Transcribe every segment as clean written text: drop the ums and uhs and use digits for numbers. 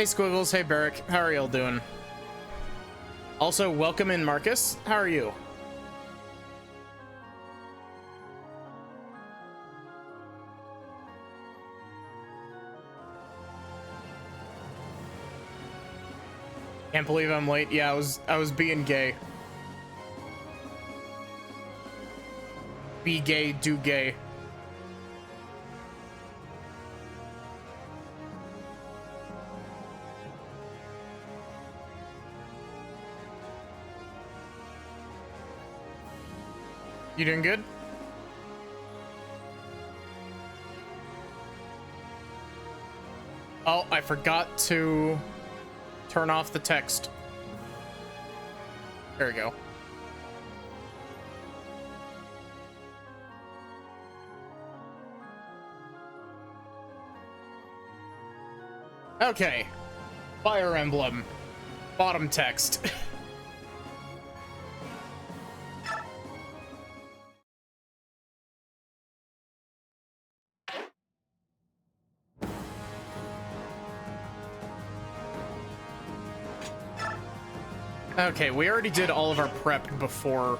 Hey Squiggles, hey Barrick, how are y'all doing? Also, welcome in Marcus, how are you? Can't believe I'm late. Yeah, I was being gay. Be gay, do gay. You doing good? Oh, I forgot to turn off the text. There we go. Okay. Fire Emblem. Bottom text. Okay, we already did all of our prep before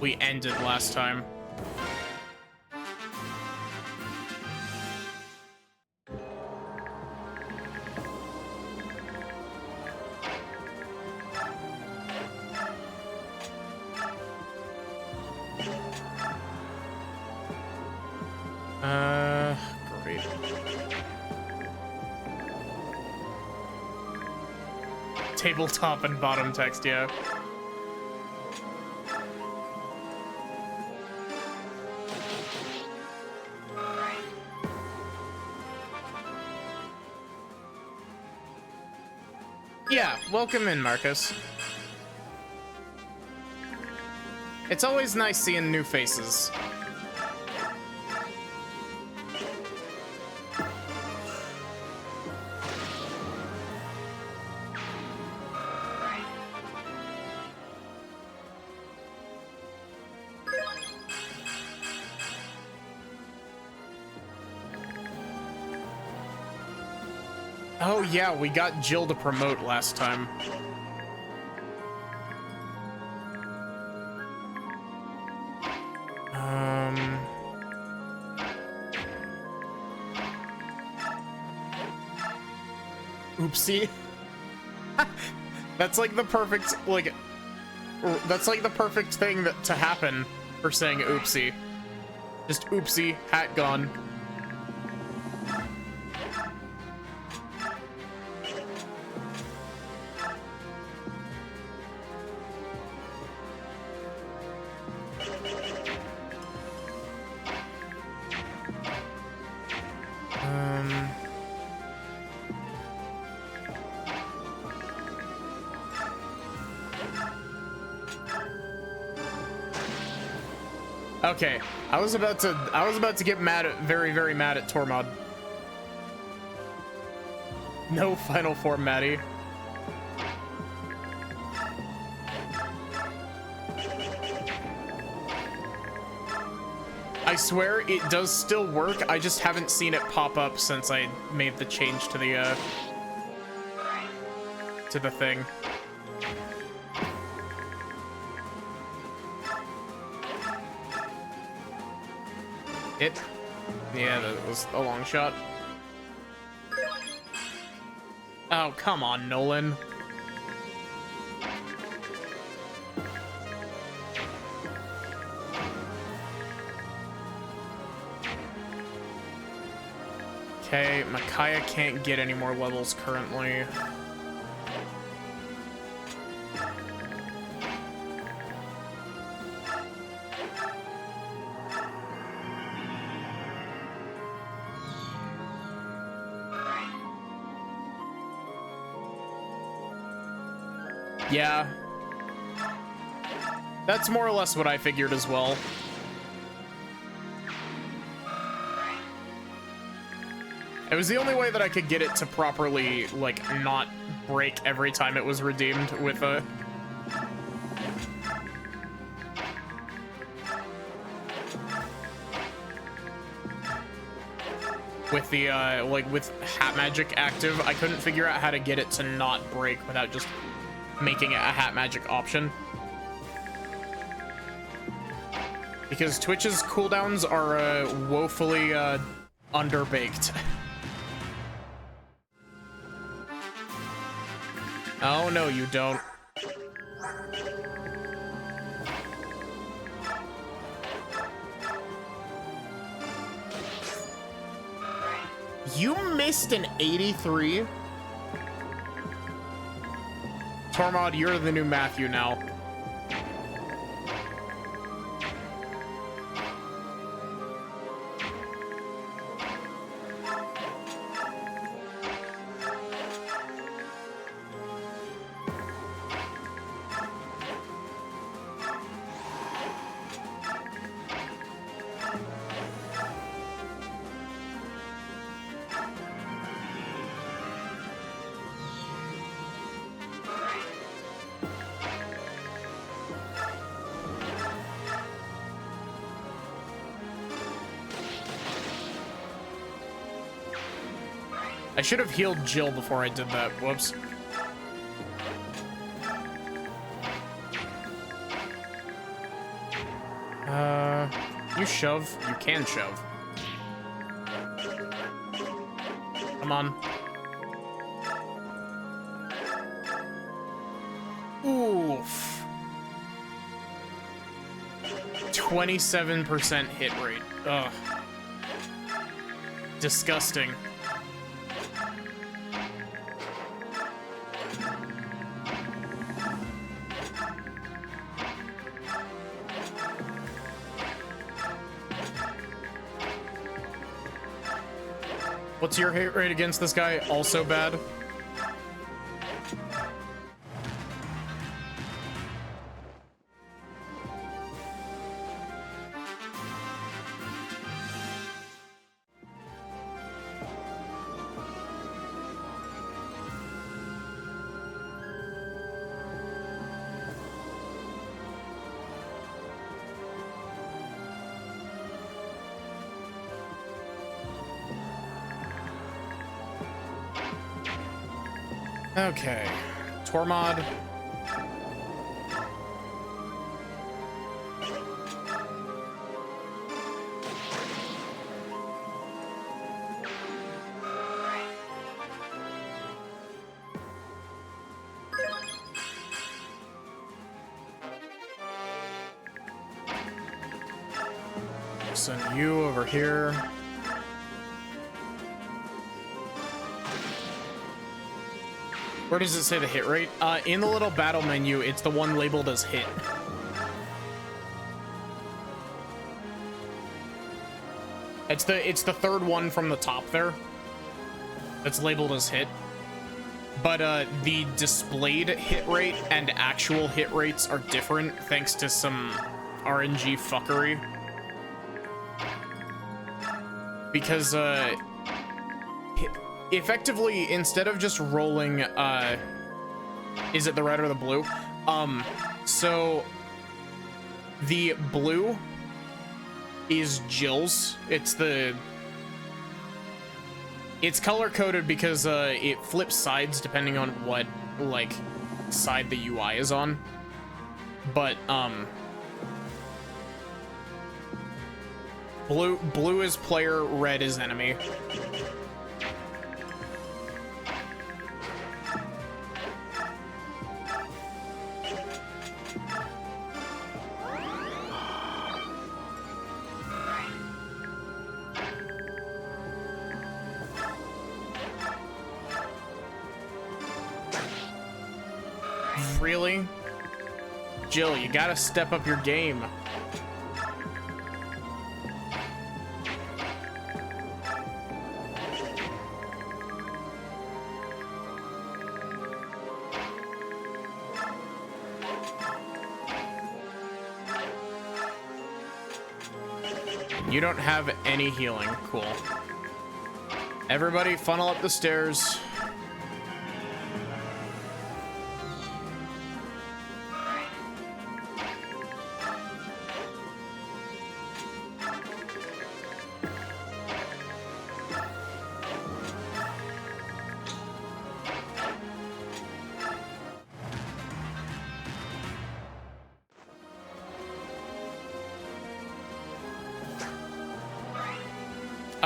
we ended last time. Great. Tabletop and bottom text, yeah. Yeah, welcome in, Marcus. It's always nice seeing new faces. Oh yeah, we got Jill to promote last time. Oopsie. That's like the perfect, like, that's like the perfect thing that to happen for saying oopsie. Just oopsie, hat gone. Okay, I was about to get mad at, very mad at Tormod. No final form, Maddie. I swear it does still work. I just haven't seen it pop up since I made the change to the thing. Yeah, that was a long shot. Oh, come on, Nolan. Okay, Micaiah can't get any more levels currently. Yeah. That's more or less what I figured as well. It was the only way that I could get it to properly, like, not break every time it was redeemed with a... with the like with hat magic active. I couldn't figure out how to get it to not break without just making it a hat magic option. Because Twitch's cooldowns are woefully underbaked. Oh no, you don't. You missed an 83? Tormod, you're the new Matthew now. I should have healed Jill before I did that. Whoops. You shove. You can shove. Come on. Oof. 27% hit rate. Ugh. Disgusting. What's your hit rate against this guy? Also bad? Okay, Tormod. Send you over here. Where does it say the hit rate? In the little battle menu, it's the one labeled as hit. It's the third one from the top there. That's labeled as hit. But the displayed hit rate and actual hit rates are different thanks to some RNG fuckery. Because effectively, instead of just rolling, is it the red or the blue? So the blue is Jill's. It's color coded because it flips sides depending on what like side the UI is on. But blue is player, red is enemy. Really? Jill, you gotta step up your game. You don't have any healing. Cool. Everybody funnel up the stairs.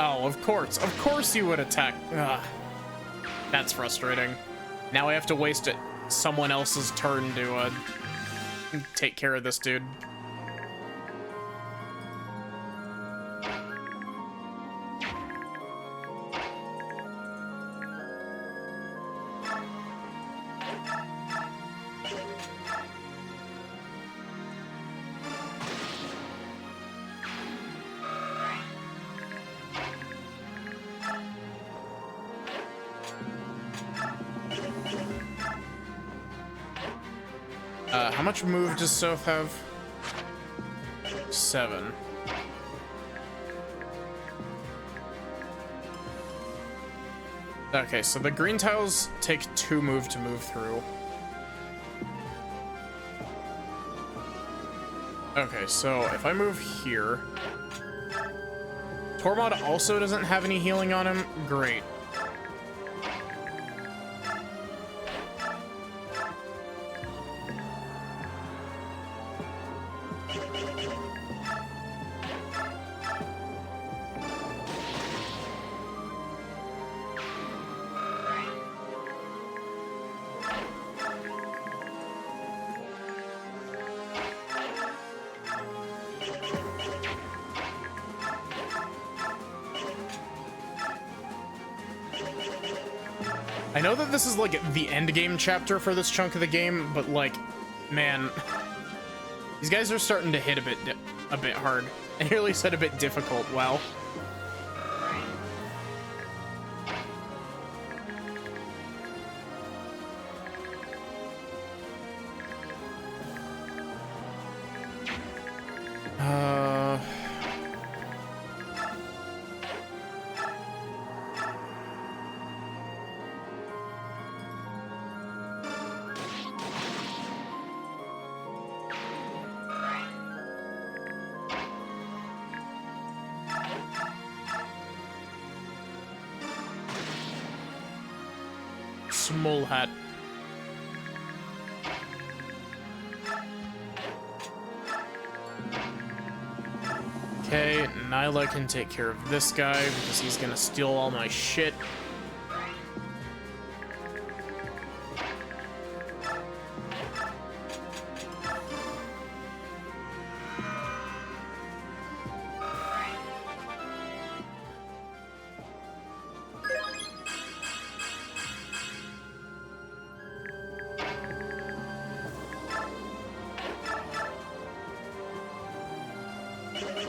Oh, of course you would attack. Ugh. That's frustrating. Now I have to waste someone else's turn to take care of this dude. How much move does Soph have? 7. Okay, so the green tiles take 2 move to move through. Okay, so if I move here... Tormod also doesn't have any healing on him? Great. I know that this is like the end game chapter for this chunk of the game, but like, man, these guys are starting to hit a bit hard. I nearly said a bit difficult. Wow. Small hat. Okay, Nyla can take care of this guy because he's gonna steal all my shit.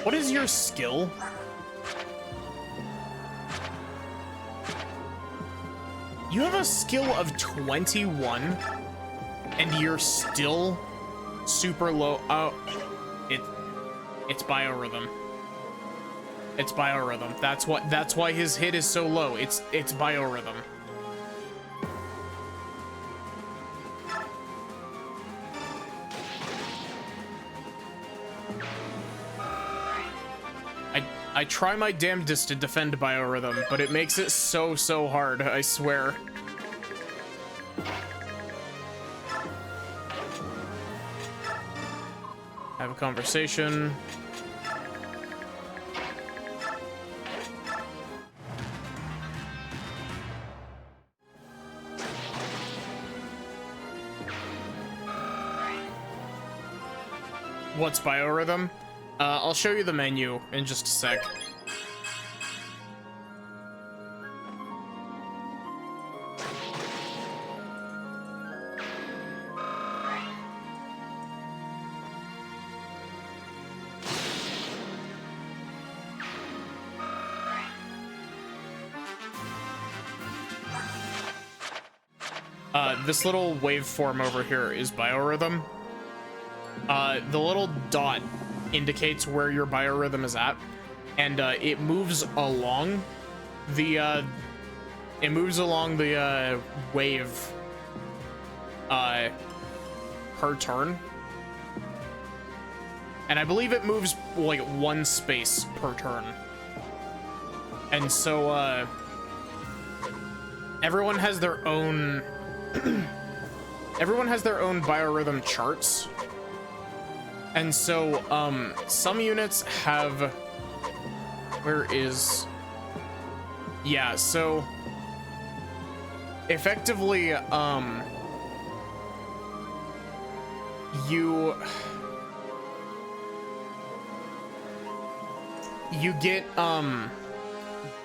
What is your skill? You have a skill of 21 and you're still super low. Oh, it's biorhythm. It's biorhythm. That's why his hit is so low. It's biorhythm. I try my damnedest to defend biorhythm, but it makes it so hard, I swear. Have a conversation. What's biorhythm? I'll show you the menu in just a sec. This little waveform over here is biorhythm. The little dot indicates where your biorhythm is at, and it moves along the wave per turn, and I believe it moves like 1 space per turn, and so everyone has their own everyone has their own biorhythm charts. And so, some units have... Where is Yeah, so effectively, you get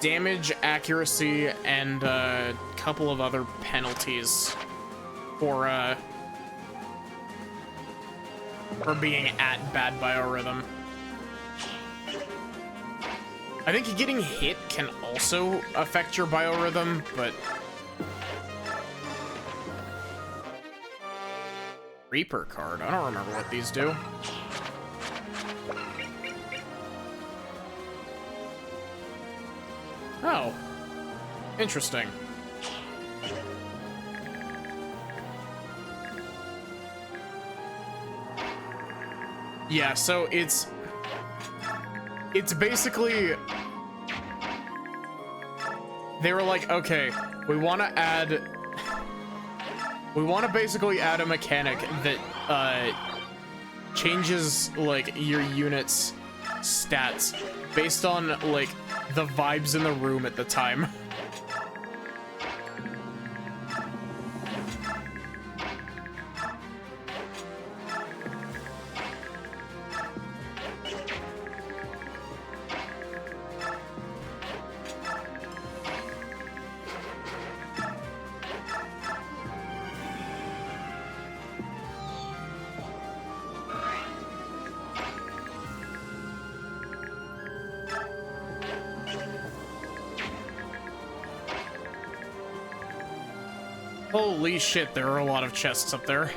damage, accuracy, and a couple of other penalties for being at bad biorhythm. I think getting hit can also affect your biorhythm, but Reaper card. I don't remember what these do. Oh, interesting. Yeah, so it's basically, they were like, okay, we want to basically add a mechanic that changes like your unit's stats based on like the vibes in the room at the time. Holy shit, there are a lot of chests up there.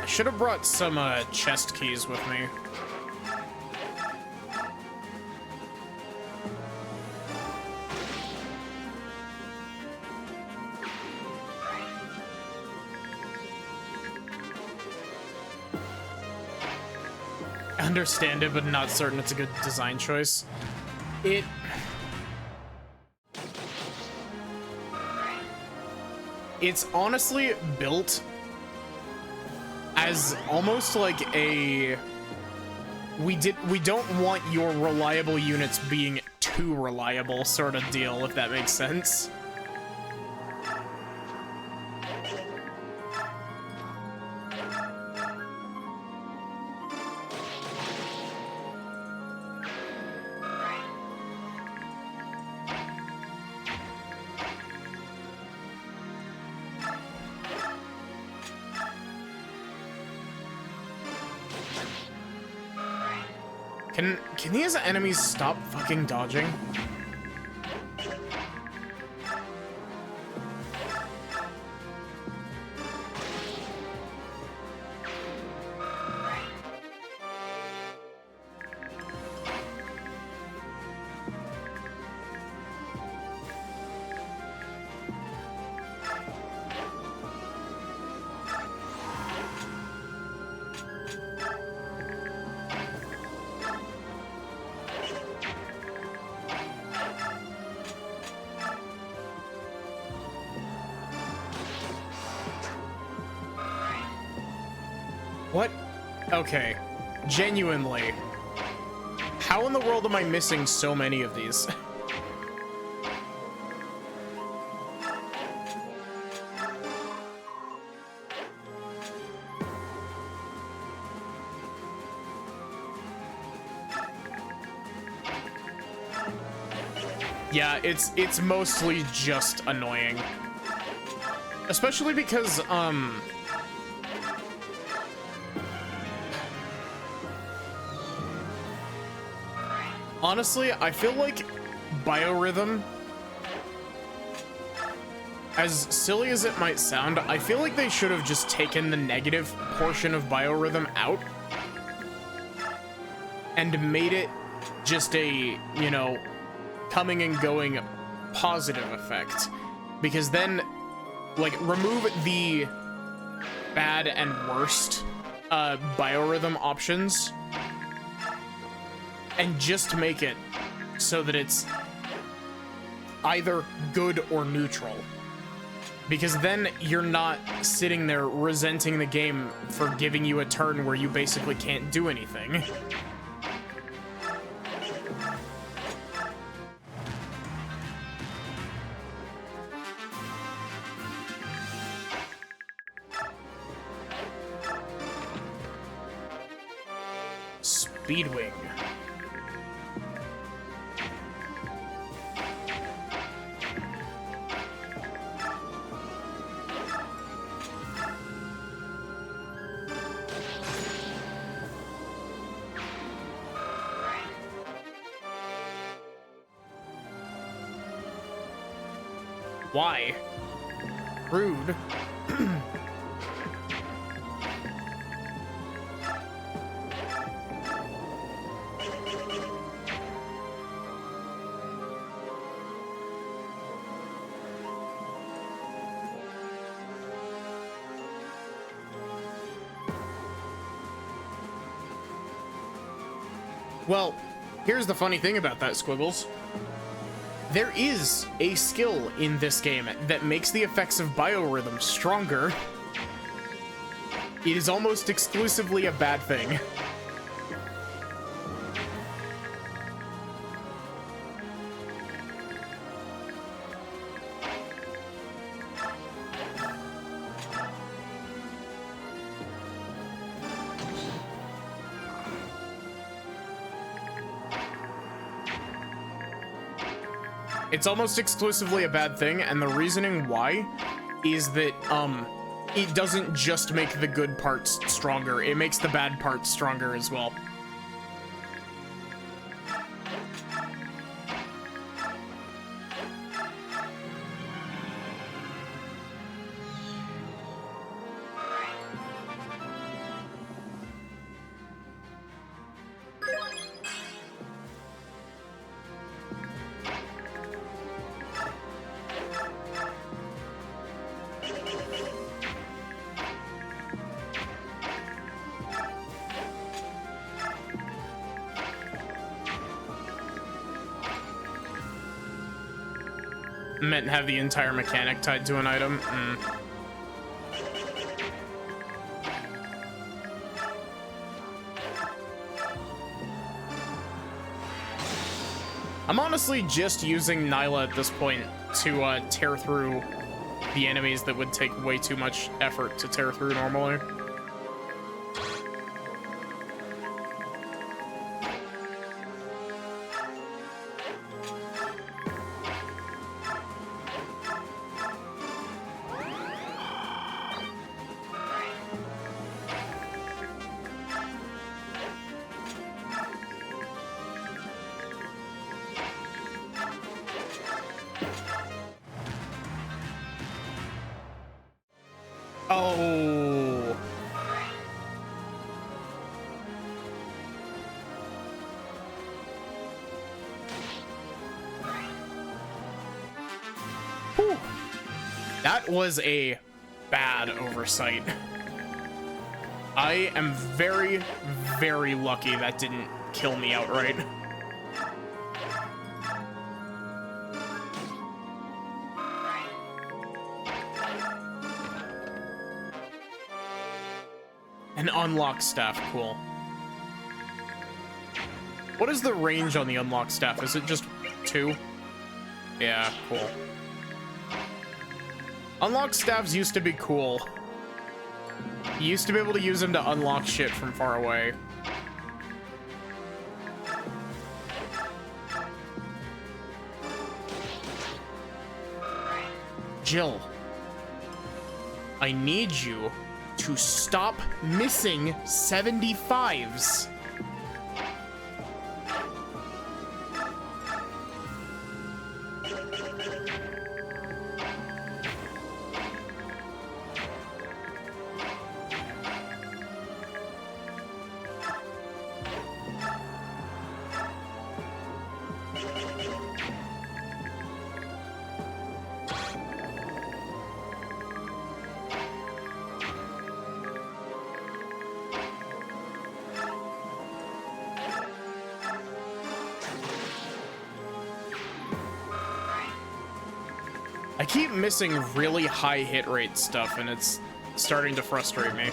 I should have brought some chest keys with me. Understand it, but not certain it's a good design choice. It's honestly built as almost like a we don't want your reliable units being too reliable sort of deal, if that makes sense. Can these enemies stop fucking dodging? What? Okay. Genuinely. How in the world am I missing so many of these? Yeah, it's mostly just annoying. Especially because, honestly, I feel like biorhythm, as silly as it might sound, I feel like they should have just taken the negative portion of biorhythm out and made it just a, you know, coming and going positive effect. Because then, like, remove the bad and worst biorhythm options and just make it so that it's either good or neutral. Because then you're not sitting there resenting the game for giving you a turn where you basically can't do anything. Speedwing. Why? Rude. Well, here's the funny thing about that, Squiggles. There is a skill in this game that makes the effects of biorhythm stronger. It is almost exclusively a bad thing. It's almost exclusively a bad thing, and the reasoning why is that, it doesn't just make the good parts stronger, it makes the bad parts stronger as well. Meant to have the entire mechanic tied to an item. I'm honestly just using Nyla at this point to tear through the enemies that would take way too much effort to tear through normally. Oh. Whew. That was a bad oversight. I am very, very lucky that didn't kill me outright. An unlocked staff, cool. What is the range on the unlocked staff? Is it just 2? Yeah, cool. Unlocked staffs used to be cool. You used to be able to use them to unlock shit from far away. Jill, I need you to stop missing 75s. I keep missing really high hit rate stuff, and it's starting to frustrate me.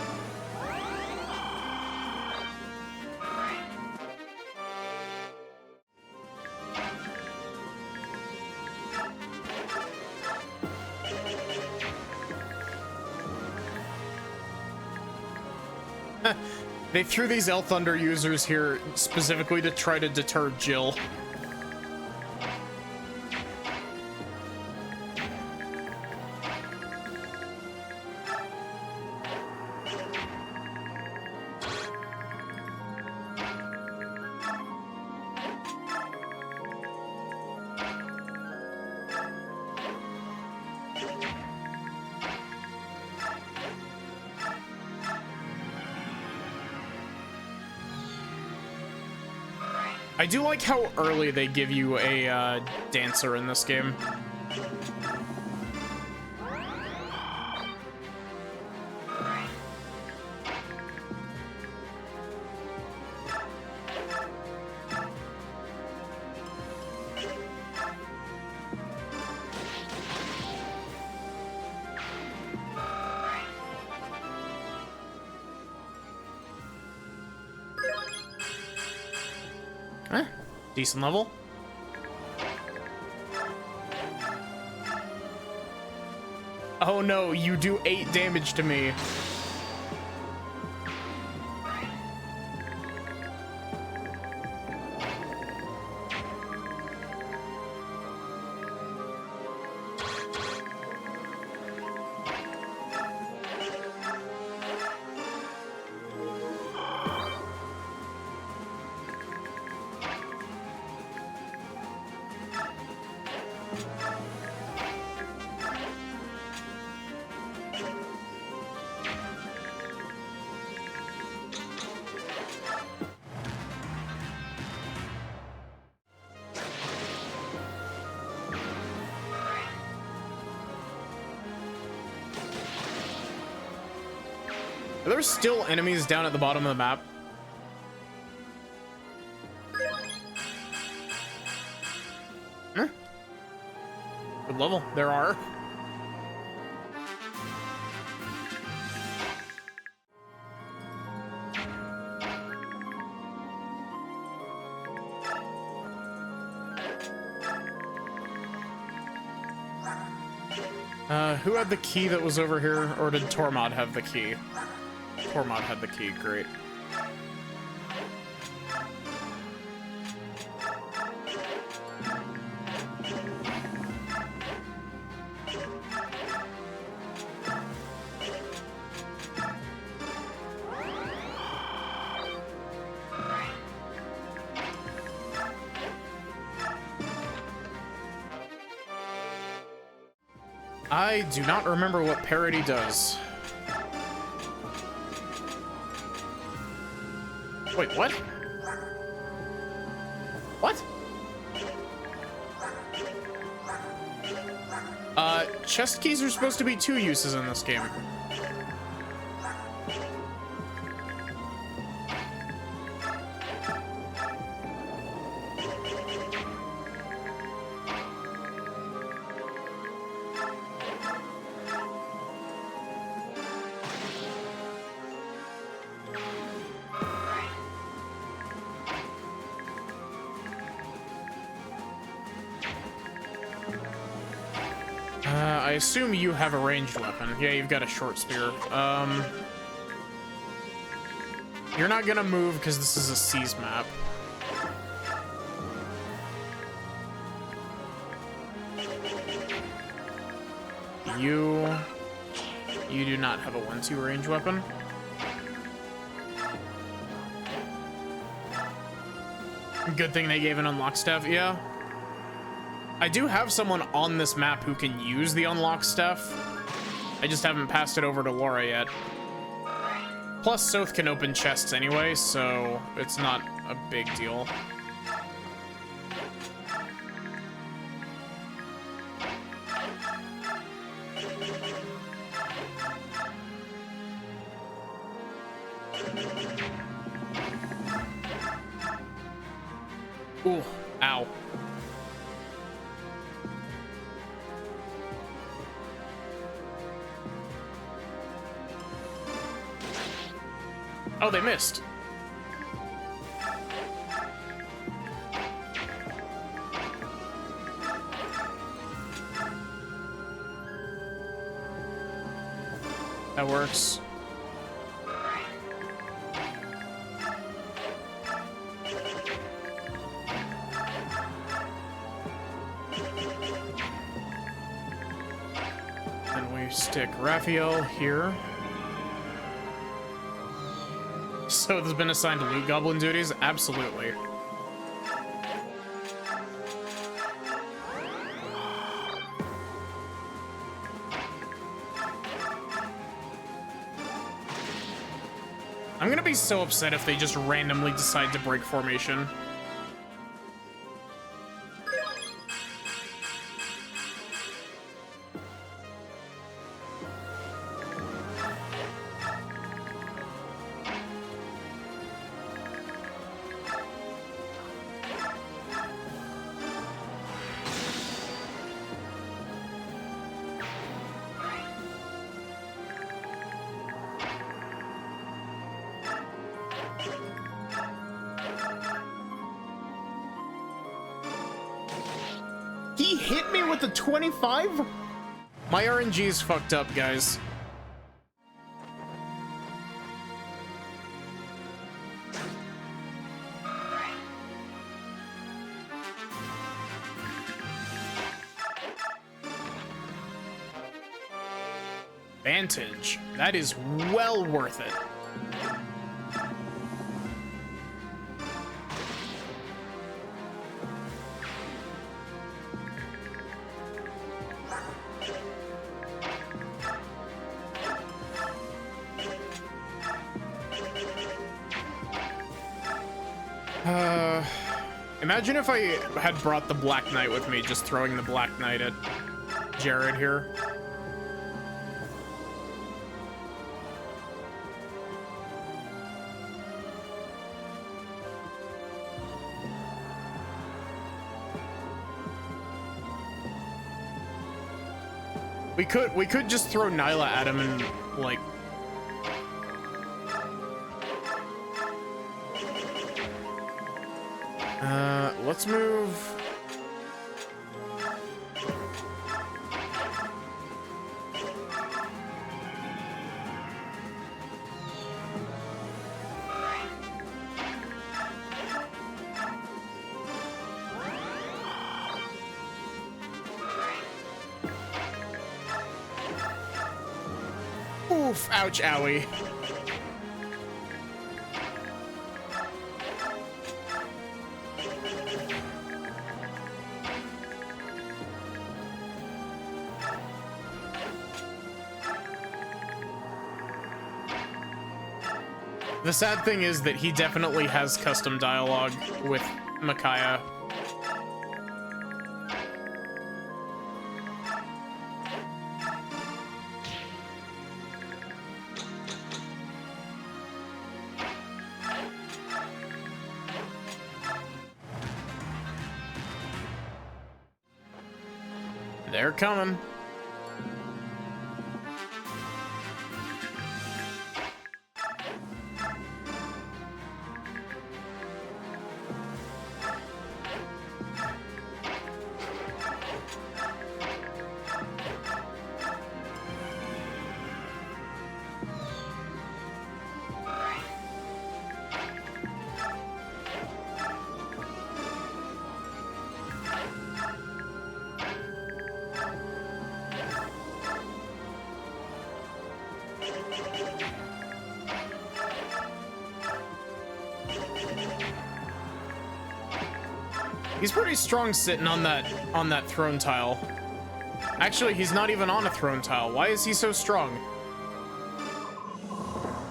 They threw these El Thunder users here specifically to try to deter Jill. I do like how early they give you a dancer in this game. Decent level. Oh no, you do 8 damage to me. Are there still enemies down at the bottom of the map? Huh? Good level. There are. Who had the key that was over here? Or did Tormod have the key? Tormod had the key, great. I do not remember what parody does. Wait, what? What? Chest keys are supposed to be 2 uses in this game. I assume you have a ranged weapon. Yeah, you've got a short spear. You're not gonna move because this is a seas map. You do not have a 1-2 range weapon. Good thing they gave an unlock staff, yeah. I do have someone on this map who can use the unlock stuff. I just haven't passed it over to Laura yet. Plus, Soth can open chests anyway, so it's not a big deal. Ooh, ow. Oh, they missed. That works. Then we stick Raphael here. So there's been assigned loot goblin duties? Absolutely. I'm gonna be so upset if they just randomly decide to break formation. He hit me with a 25? My RNG is fucked up, guys. Vantage. That is well worth it. Imagine if I had brought the Black Knight with me, just throwing the Black Knight at Jared here. We could just throw Nyla at him and like let's move. Oof, ouch, owie. The sad thing is that he definitely has custom dialogue with Micaiah. They're coming. He's pretty strong sitting on that throne tile. Actually, he's not even on a throne tile. Why is he so strong?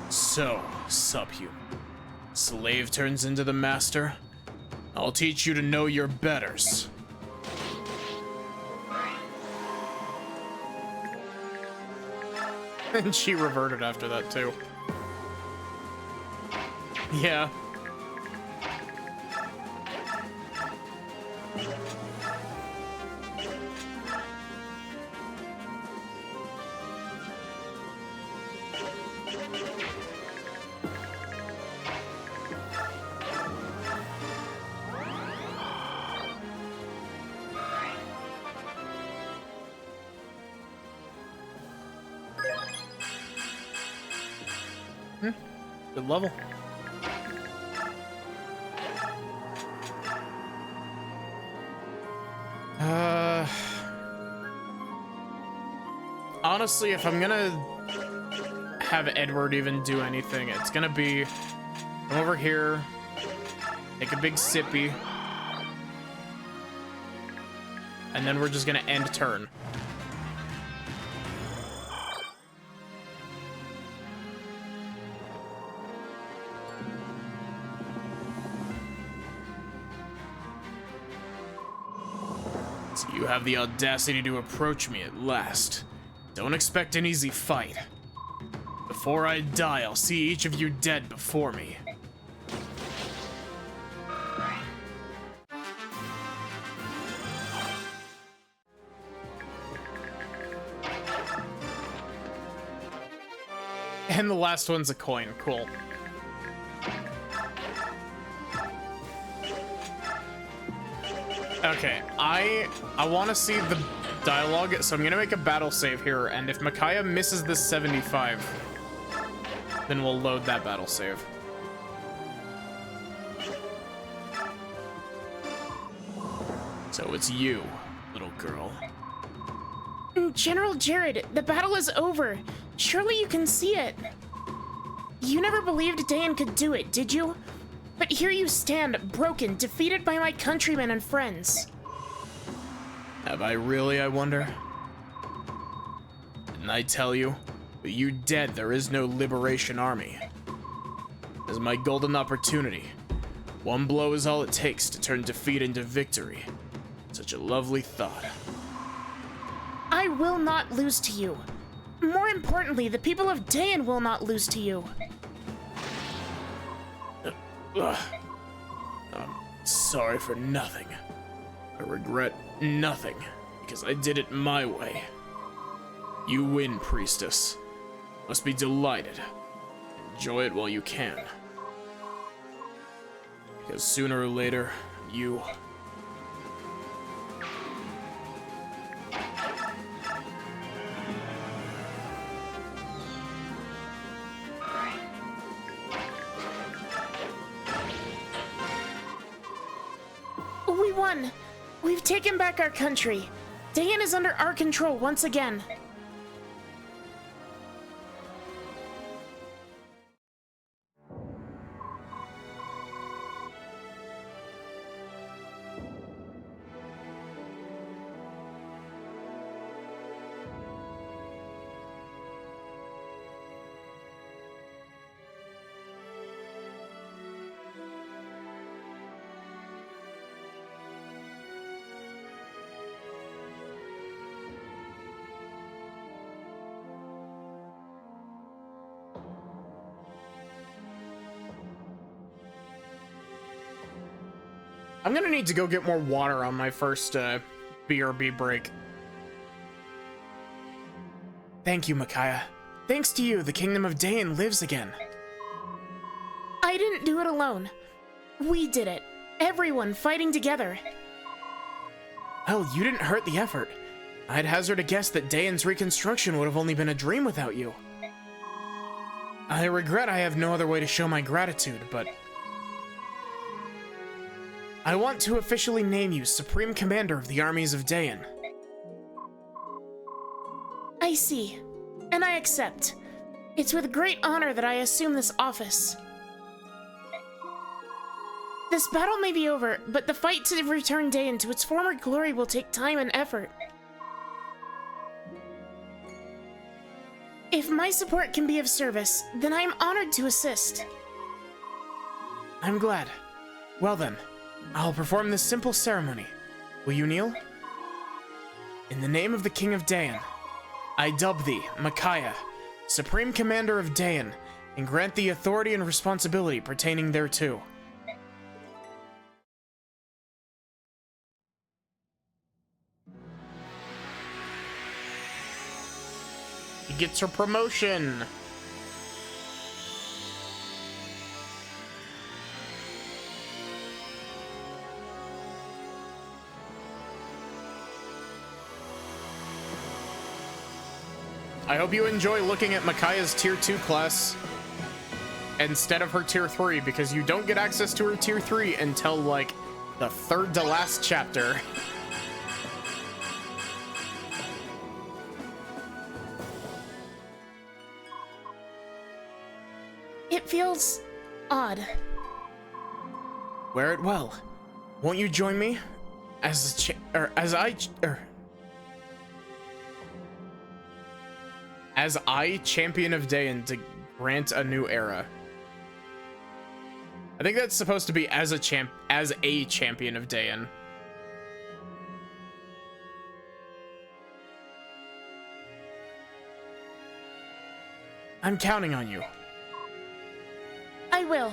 So, subhuman. Slave turns into the master. I'll teach you to know your betters. And she reverted after that, too. Yeah. Good level. Honestly, if I'm gonna have Edward even do anything, it's gonna be come over here, take a big sippy, and then we're just gonna end turn. So you have the audacity to approach me at last. Don't expect an easy fight. Before I die, I'll see each of you dead before me. And the last one's a coin. Cool. Okay, I want to see the dialogue, so I'm gonna make a battle save here, and if Micaiah misses this 75, then we'll load that battle save. So it's you, little girl. General Jared, the battle is over. Surely you can see it. You never believed Daein could do it, did you? But here you stand, broken, defeated by my countrymen and friends. Have I really, I wonder? Didn't I tell you? With you dead, there is no liberation army. This is my golden opportunity. One blow is all it takes to turn defeat into victory. Such a lovely thought. I will not lose to you. More importantly, the people of Daein will not lose to you. I'm sorry for nothing. I regret nothing, because I did it my way. You win, priestess. Must be delighted. Enjoy it while you can. Because sooner or later, you... We won! We've taken back our country. Daein is under our control once again. I'm gonna need to go get more water on my first BRB break. Thank you, Micaiah. Thanks to you, the kingdom of Daein lives again. I didn't do it alone. We did it. Everyone fighting together. Well, you didn't hurt the effort. I'd hazard a guess that Daein's reconstruction would have only been a dream without you. I regret I have no other way to show my gratitude, but... I want to officially name you Supreme Commander of the armies of Daein. I see, and I accept. It's with great honor that I assume this office. This battle may be over, but the fight to return Daein to its former glory will take time and effort. If my support can be of service, then I am honored to assist. I'm glad. Well then, I'll perform this simple ceremony. Will you kneel? In the name of the King of Daein, I dub thee, Micaiah, Supreme Commander of Daein, and grant thee authority and responsibility pertaining thereto. He gets her promotion. I hope you enjoy looking at Micaiah's Tier 2 class. instead of her tier 3, because you don't get access to her tier 3 until like the third to last chapter. It feels odd. Wear it well. Won't you join me as I, champion of Daein, to grant a new era? I think that's supposed to be as a champion of Daein. I'm counting on you. I will.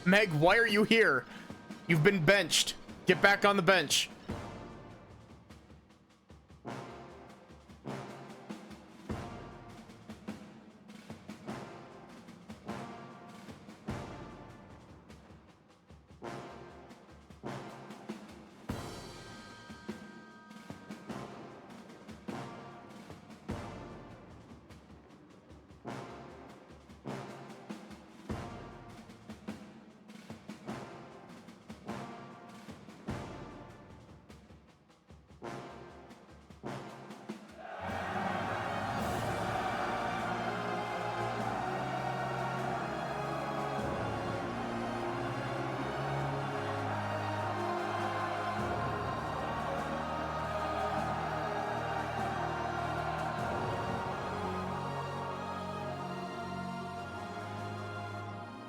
Meg, why are you here? You've been benched. Get back on the bench.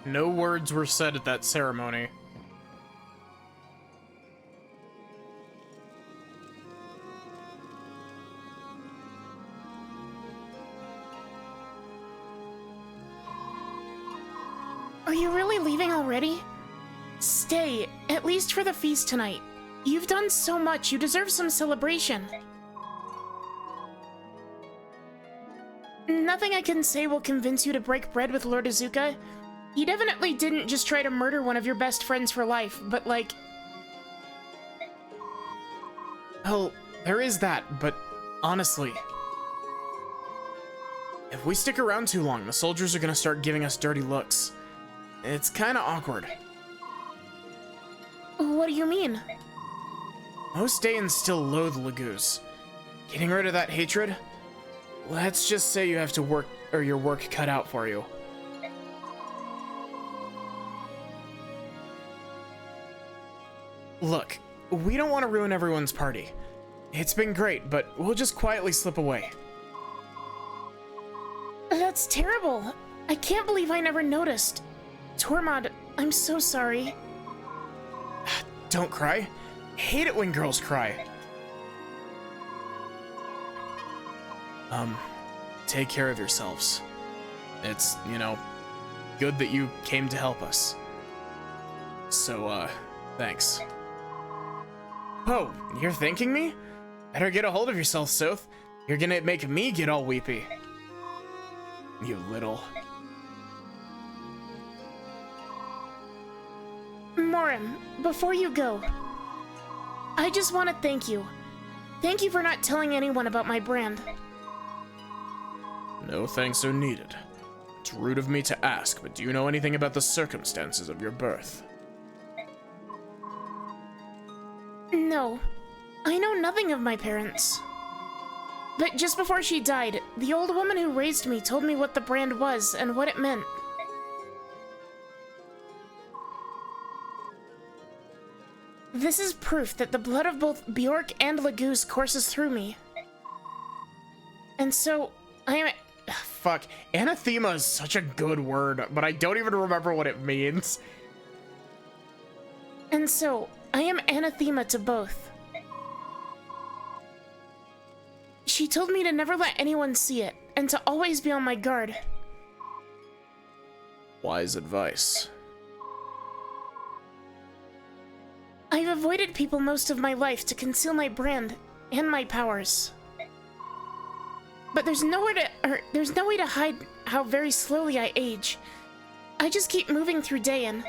No words were said at that ceremony. Are you really leaving already? Stay, at least for the feast tonight. You've done so much, you deserve some celebration. Nothing I can say will convince you to break bread with Lord Izuka. He definitely didn't just try to murder one of your best friends for life, but like... Well, there is that, but honestly... if we stick around too long, the soldiers are gonna start giving us dirty looks. It's kinda awkward. What do you mean? Most Daeins still loathe Lagoos. Getting rid of that hatred? Let's just say you have to work, or your work cut out for you. Look, we don't want to ruin everyone's party. It's been great, but we'll just quietly slip away. That's terrible. I can't believe I never noticed. Tormod, I'm so sorry. Don't cry. Hate it when girls cry. Take care of yourselves. It's, you know, good that you came to help us. So, thanks. Oh, you're thanking me? Better get a hold of yourself, Soth. You're gonna make me get all weepy. You little... Morin, before you go, I just want to thank you. Thank you for not telling anyone about my brand. No thanks are needed. It's rude of me to ask, but do you know anything about the circumstances of your birth? No, I know nothing of my parents. But just before she died, the old woman who raised me told me what the brand was and what it meant. This is proof that the blood of both Bjork and Laguz courses through me. And so, I am... Fuck. Anathema is such a good word, but I don't even remember what it means. And so, I am anathema to both. She told me to never let anyone see it, and to always be on my guard. Wise advice. I've avoided people most of my life to conceal my brand and my powers. But there's no way to hide how very slowly I age. I just keep moving through Daein.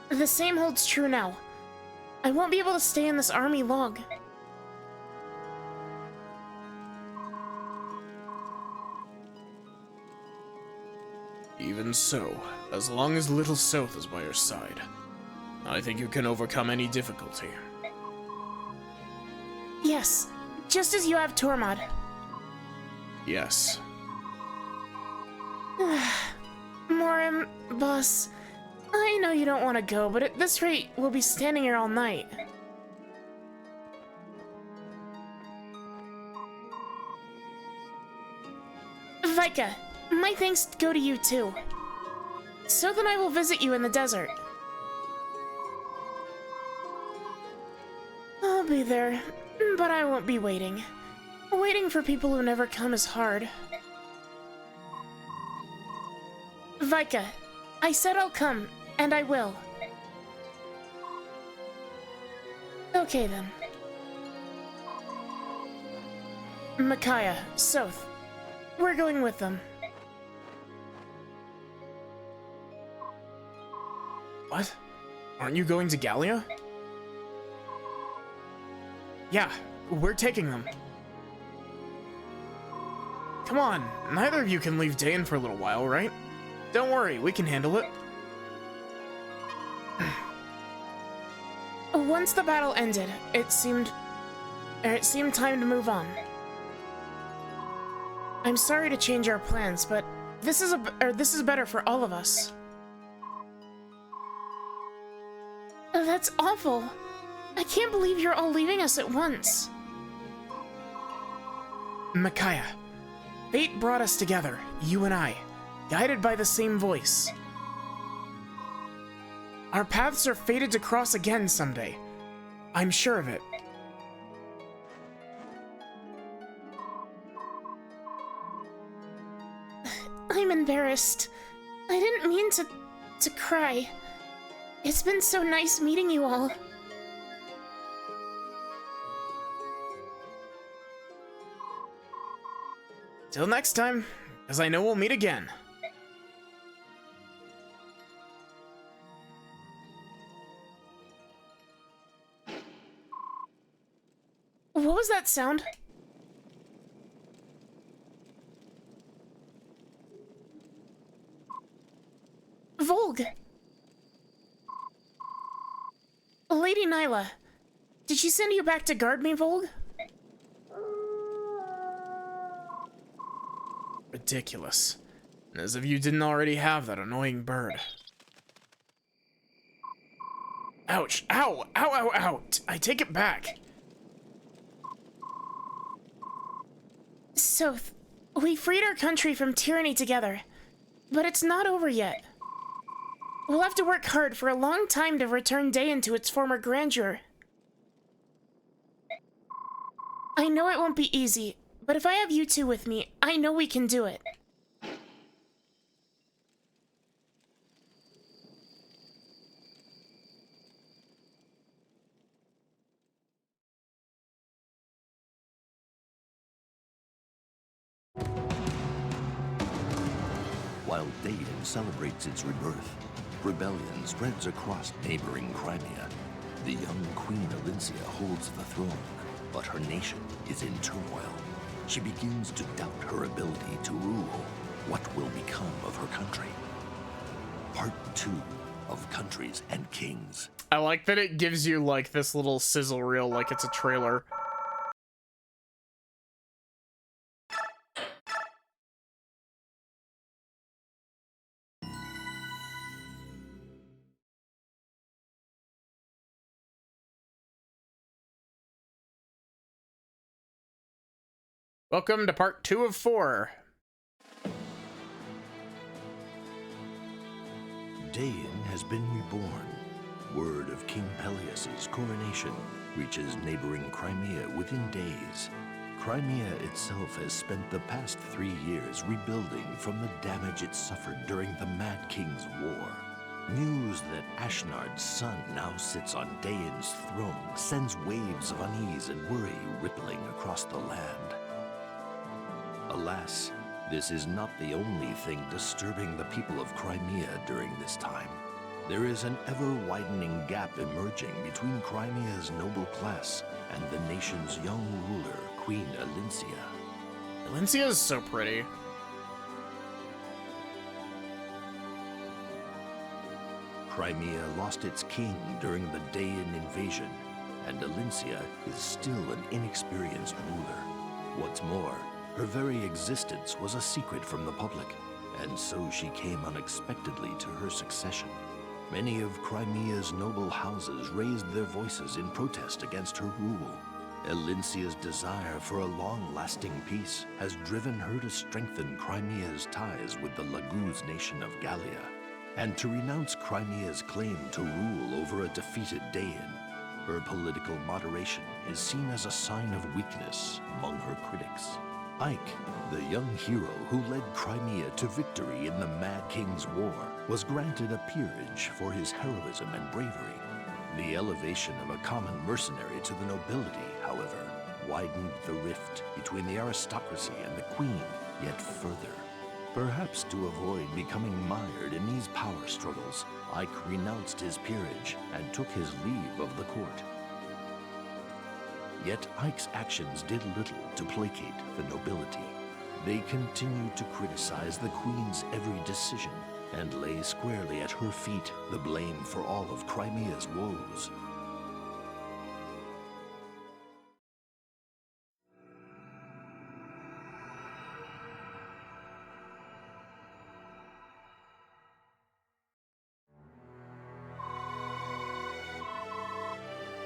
The same holds true now. I won't be able to stay in this army long. Even so, as long as Little South is by your side, I think you can overcome any difficulty. Yes, just as you have Tormod. Yes. Morim, boss, I know you don't want to go, but at this rate, we'll be standing here all night. Vika, my thanks go to you too. So then I will visit you in the desert. I'll be there, but I won't be waiting. Waiting for people who never come is hard. Vika, I said I'll come, and I will. Okay then. Micaiah, Soth, we're going with them. What? Aren't you going to Gallia? Yeah, we're taking them. Come on, neither of you can leave Daein for a little while, right? Don't worry, we can handle it. Once the battle ended, it seemed time to move on. I'm sorry to change our plans, but this is better for all of us. That's awful. I can't believe you're all leaving us at once. Micaiah, fate brought us together, you and I, guided by the same voice. Our paths are fated to cross again someday. I'm sure of it. I'm embarrassed. I didn't mean to cry. It's been so nice meeting you all. Till next time, as I know we'll meet again. What was that sound? Volg! Lady Nyla, did she send you back to guard me, Volg? Ridiculous. As if you didn't already have that annoying bird. Ouch! Ow! Ow! Ow! Ow! I take it back. Soth, we freed our country from tyranny together, but it's not over yet. We'll have to work hard for a long time to return Daein to its former grandeur. I know it won't be easy, but if I have you two with me, I know we can do it. While Daein celebrates its rebirth, rebellion spreads across neighboring Crimea. The young Queen Alincia holds the throne, but her nation is in turmoil. She begins to doubt her ability to rule. What will become of her country? Part 2 of Countries and Kings. I like that it gives you like this little sizzle reel like it's a trailer. Welcome to part 2 of 4. Daein has been reborn. Word of King Peleus's coronation reaches neighboring Crimea within days. Crimea itself has spent the past 3 years rebuilding from the damage it suffered during the Mad King's war. News that Ashnard's son now sits on Daein's throne sends waves of unease and worry rippling across the land. Alas, this is not the only thing disturbing the people of Crimea during this time. There is an ever-widening gap emerging between Crimea's noble class and the nation's young ruler, Queen Elincia. Elincia is so pretty. Crimea lost its king during the Daein invasion, and Elincia is still an inexperienced ruler. What's more, her very existence was a secret from the public, and so she came unexpectedly to her succession. Many of Crimea's noble houses raised their voices in protest against her rule. Elincia's desire for a long-lasting peace has driven her to strengthen Crimea's ties with the Laguz nation of Gallia, and to renounce Crimea's claim to rule over a defeated Daein. Her political moderation is seen as a sign of weakness among her critics. Ike, the young hero who led Crimea to victory in the Mad King's War, was granted a peerage for his heroism and bravery. The elevation of a common mercenary to the nobility, however, widened the rift between the aristocracy and the queen yet further. Perhaps to avoid becoming mired in these power struggles, Ike renounced his peerage and took his leave of the court. Yet Ike's actions did little to placate the nobility. They continued to criticize the queen's every decision and lay squarely at her feet the blame for all of Crimea's woes.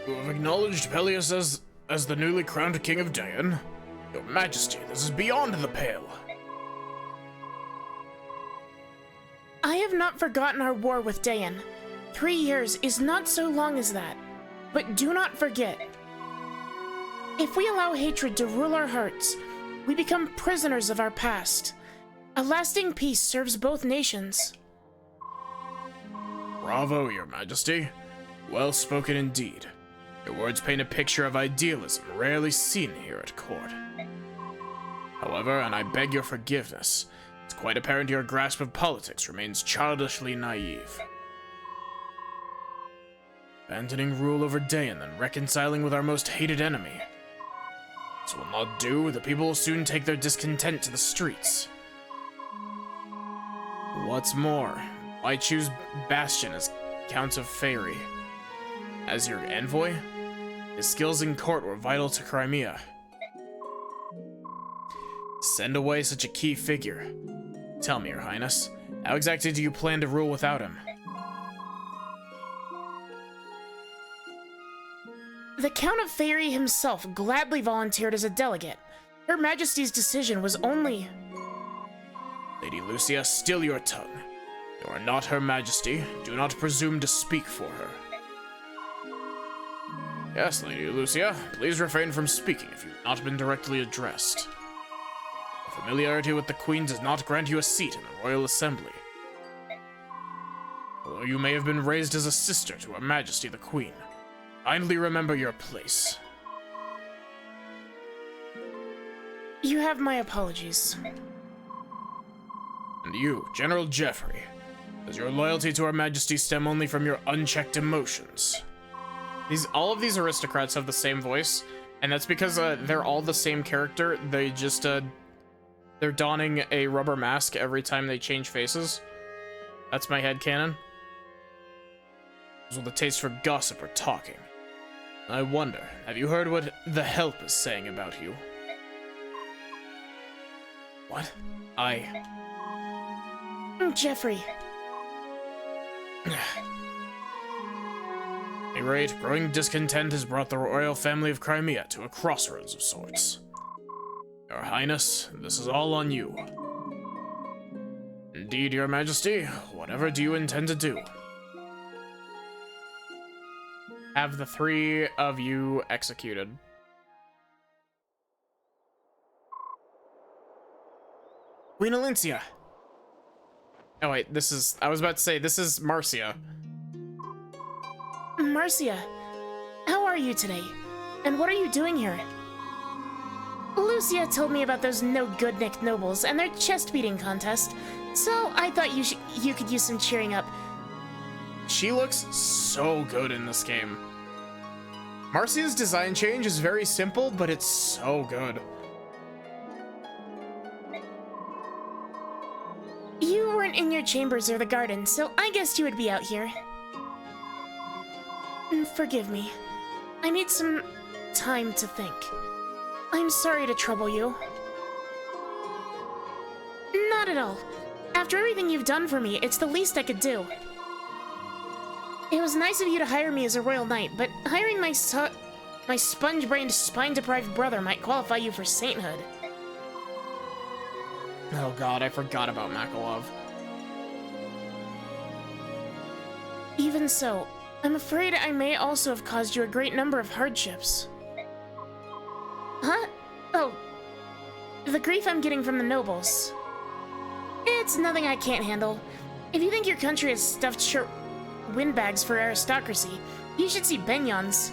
You have acknowledged Peleus as the newly crowned king of Daein? Your Majesty, this is beyond the pale. I have not forgotten our war with Daein. 3 years is not so long as that. But do not forget, if we allow hatred to rule our hearts, we become prisoners of our past. A lasting peace serves both nations. Bravo, Your Majesty. Well spoken indeed. Your words paint a picture of idealism rarely seen here at court. However, and I beg your forgiveness, it's quite apparent your grasp of politics remains childishly naive. Abandoning rule over Daein and reconciling with our most hated enemy. This will not do. The people will soon take their discontent to the streets. What's more, why choose Bastion as Count of Faerie? As your envoy? His skills in court were vital to Crimea. Send away such a key figure. Tell me, Your Highness, how exactly do you plan to rule without him? The Count of Faerie himself gladly volunteered as a delegate. Her Majesty's decision was only... Lady Lucia, still your tongue. You are not Her Majesty. Do not presume to speak for her. Yes, Lady Lucia, please refrain from speaking if you've not been directly addressed. Familiarity with the Queen does not grant you a seat in the Royal Assembly. Although you may have been raised as a sister to Her Majesty the Queen, kindly remember your place. You have my apologies. And you, General Jeffrey, does your loyalty to Her Majesty stem only from your unchecked emotions? All of these aristocrats have the same voice, and that's because they're all the same character. They just they're donning a rubber mask every time they change faces. That's my headcanon. Those with a taste for gossip or talking. I wonder, have you heard what the Help is saying about you? What? Jeffrey. At any rate, growing discontent has brought the royal family of Crimea to a crossroads of sorts. Your Highness, this is all on you. Indeed, Your Majesty, whatever do you intend to do? Have the 3 of you executed. Queen Alincia. Oh wait, this is, I was about to say, this is Marcia. Marcia, how are you today? And what are you doing here? Lucia told me about those no-good Nick nobles and their chest-beating contest, so I thought you could use some cheering up. She looks so good in this game. Marcia's design change is very simple, but it's so good. You weren't in your chambers or the garden, so I guessed you would be out here. Forgive me. I need some time to think. I'm sorry to trouble you. Not at all. After everything you've done for me, it's the least I could do. It was nice of you to hire me as a royal knight, but hiring my sponge-brained, spine-deprived brother might qualify you for sainthood. Oh god, I forgot about Makalov. Even so, I'm afraid I may also have caused you a great number of hardships. Huh? Oh, the grief I'm getting from the nobles. It's nothing I can't handle. If you think your country has stuffed windbags for aristocracy, you should see Benyon's.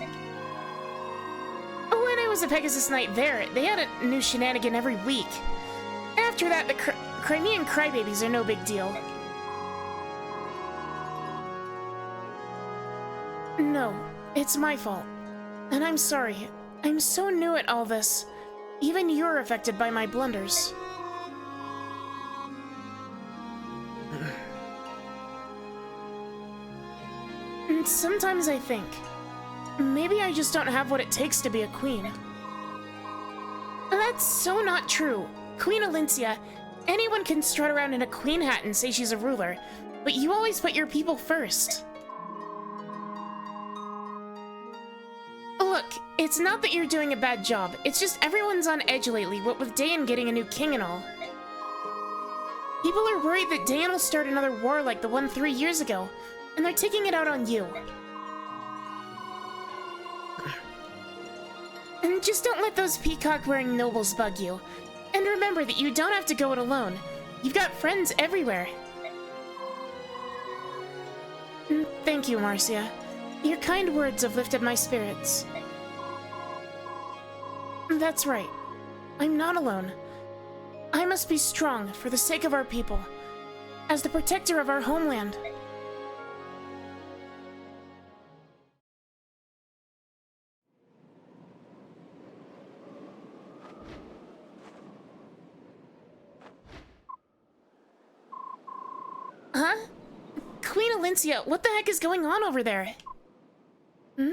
When I was a Pegasus Knight there, they had a new shenanigan every week. After that, the Crimean crybabies are no big deal. No, it's my fault. And I'm sorry. I'm so new at all this. Even you're affected by my blunders. And sometimes I think, maybe I just don't have what it takes to be a queen. That's so not true. Queen Alincia, anyone can strut around in a queen hat and say she's a ruler, but you always put your people first. Look, it's not that you're doing a bad job, it's just everyone's on edge lately, what with Daein getting a new king and all. People are worried that Daein will start another war like the one 3 years ago, and they're taking it out on you. And just don't let those peacock-wearing nobles bug you. And remember that you don't have to go it alone. You've got friends everywhere. Thank you, Marcia. Your kind words have lifted my spirits. That's right. I'm not alone. I must be strong for the sake of our people, as the protector of our homeland. Huh? Queen Alincia, what the heck is going on over there? Hmm?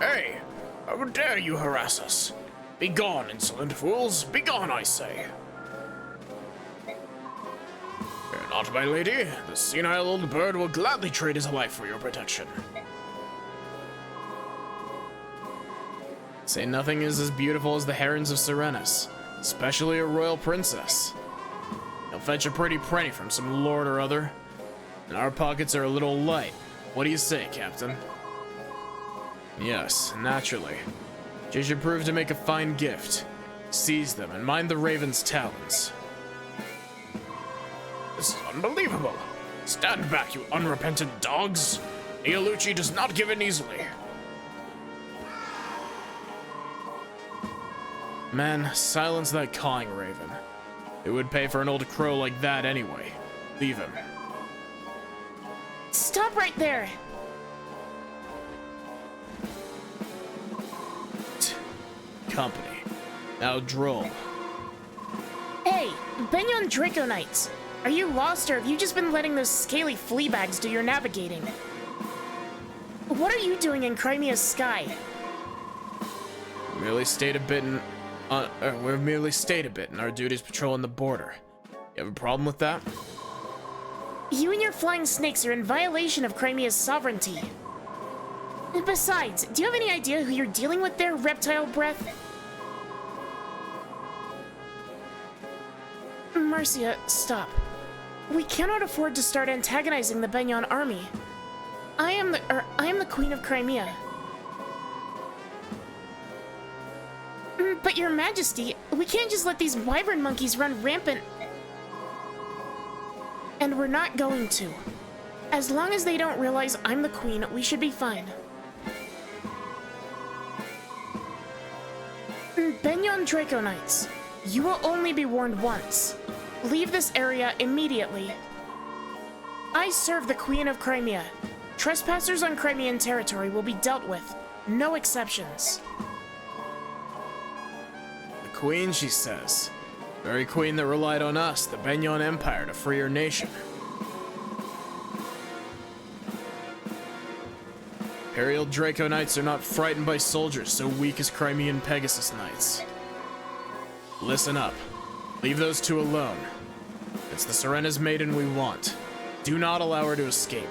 Hey! How dare you harass us? Begone, insolent fools! Begone, I say! Fear not, my lady. The senile old bird will gladly trade his life for your protection. Say nothing is as beautiful as the herons of Serenus, especially a royal princess. He'll fetch a pretty penny from some lord or other, and our pockets are a little light. What do you say, Captain? Yes, naturally. She should prove to make a fine gift. Seize them and mind the raven's talons. This is unbelievable. Stand back, you unrepentant dogs. Iolucci does not give in easily. Man, silence that cawing raven. It would pay for an old crow like that anyway. Leave him. Stop right there! Company. Now droll. Hey, Benyon Draco Knights! Are you lost, or have you just been letting those scaly flea bags do your navigating? What are you doing in Crimea's sky? We've merely stayed a bit in our duties patrolling the border. You have a problem with that? You and your flying snakes are in violation of Crimea's sovereignty. Besides, do you have any idea who you're dealing with there, reptile breath? Marcia, stop. We cannot afford to start antagonizing the Benyon army. I am the Queen of Crimea. But your majesty, we can't just let these wyvern monkeys run rampant. And we're not going to. As long as they don't realize I'm the queen, we should be fine. Benyon Draco Knights, you will only be warned once. Leave this area immediately. I serve the Queen of Crimea. Trespassers on Crimean territory will be dealt with. No exceptions. The Queen, she says. Very queen that relied on us, the Benyon Empire, to free her nation. Imperial Draco Knights are not frightened by soldiers so weak as Crimean Pegasus Knights. Listen up. Leave those two alone. It's the Serena's maiden we want. Do not allow her to escape.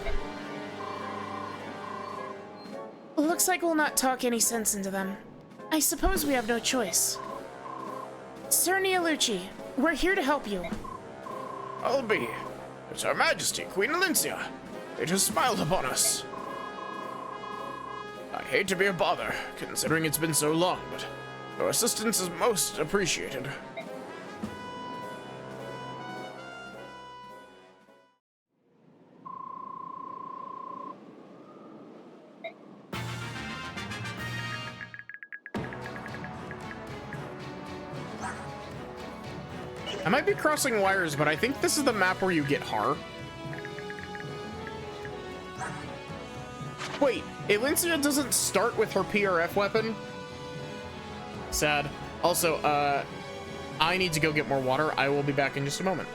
Looks like we'll not talk any sense into them. I suppose we have no choice. Sir Neolucci, we're here to help you. I'll be. It's Her Majesty, Queen Alincia. It has smiled upon us. I hate to be a bother, considering it's been so long, but your assistance is most appreciated. I might be crossing wires, but I think this is the map where you get Har. Wait, Alincia doesn't start with her PRF weapon? Sad. Also, I need to go get more water. I will be back in just a moment.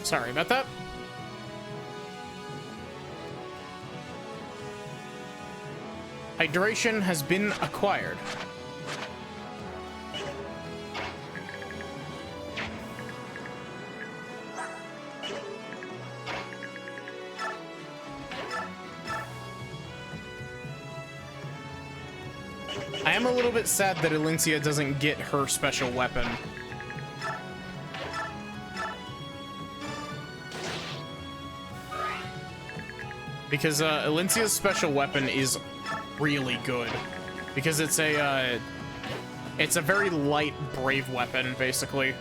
Sorry about that. Hydration has been acquired. I am a little bit sad that Elincia doesn't get her special weapon. Because Elincia's special weapon is really good. Because it's a very light brave weapon, basically.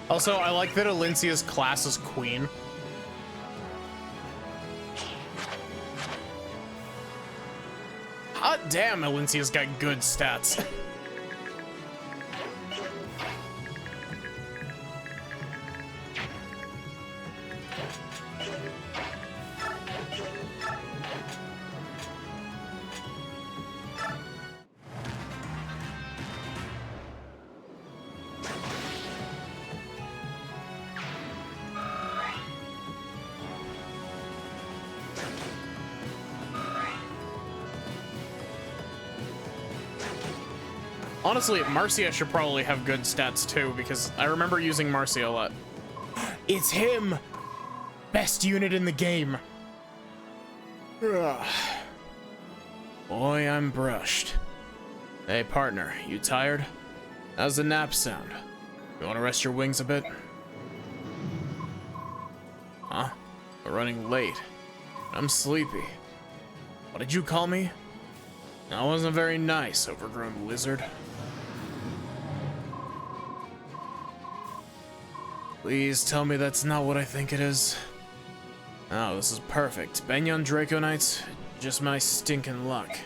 Also, I like that Elincia's class is Queen. Hot damn, Elincia's got good stats. Honestly, Marcia should probably have good stats too, because I remember using Marcia a lot. It's him! Best unit in the game. Ugh. Boy, I'm brushed. Hey, partner, you tired? How's the nap sound? You want to rest your wings a bit? Huh? We're running late. I'm sleepy. What did you call me? That wasn't very nice, overgrown lizard. Please tell me that's not what I think it is. Oh, this is perfect. Banyan Draco Knights, just my stinking luck.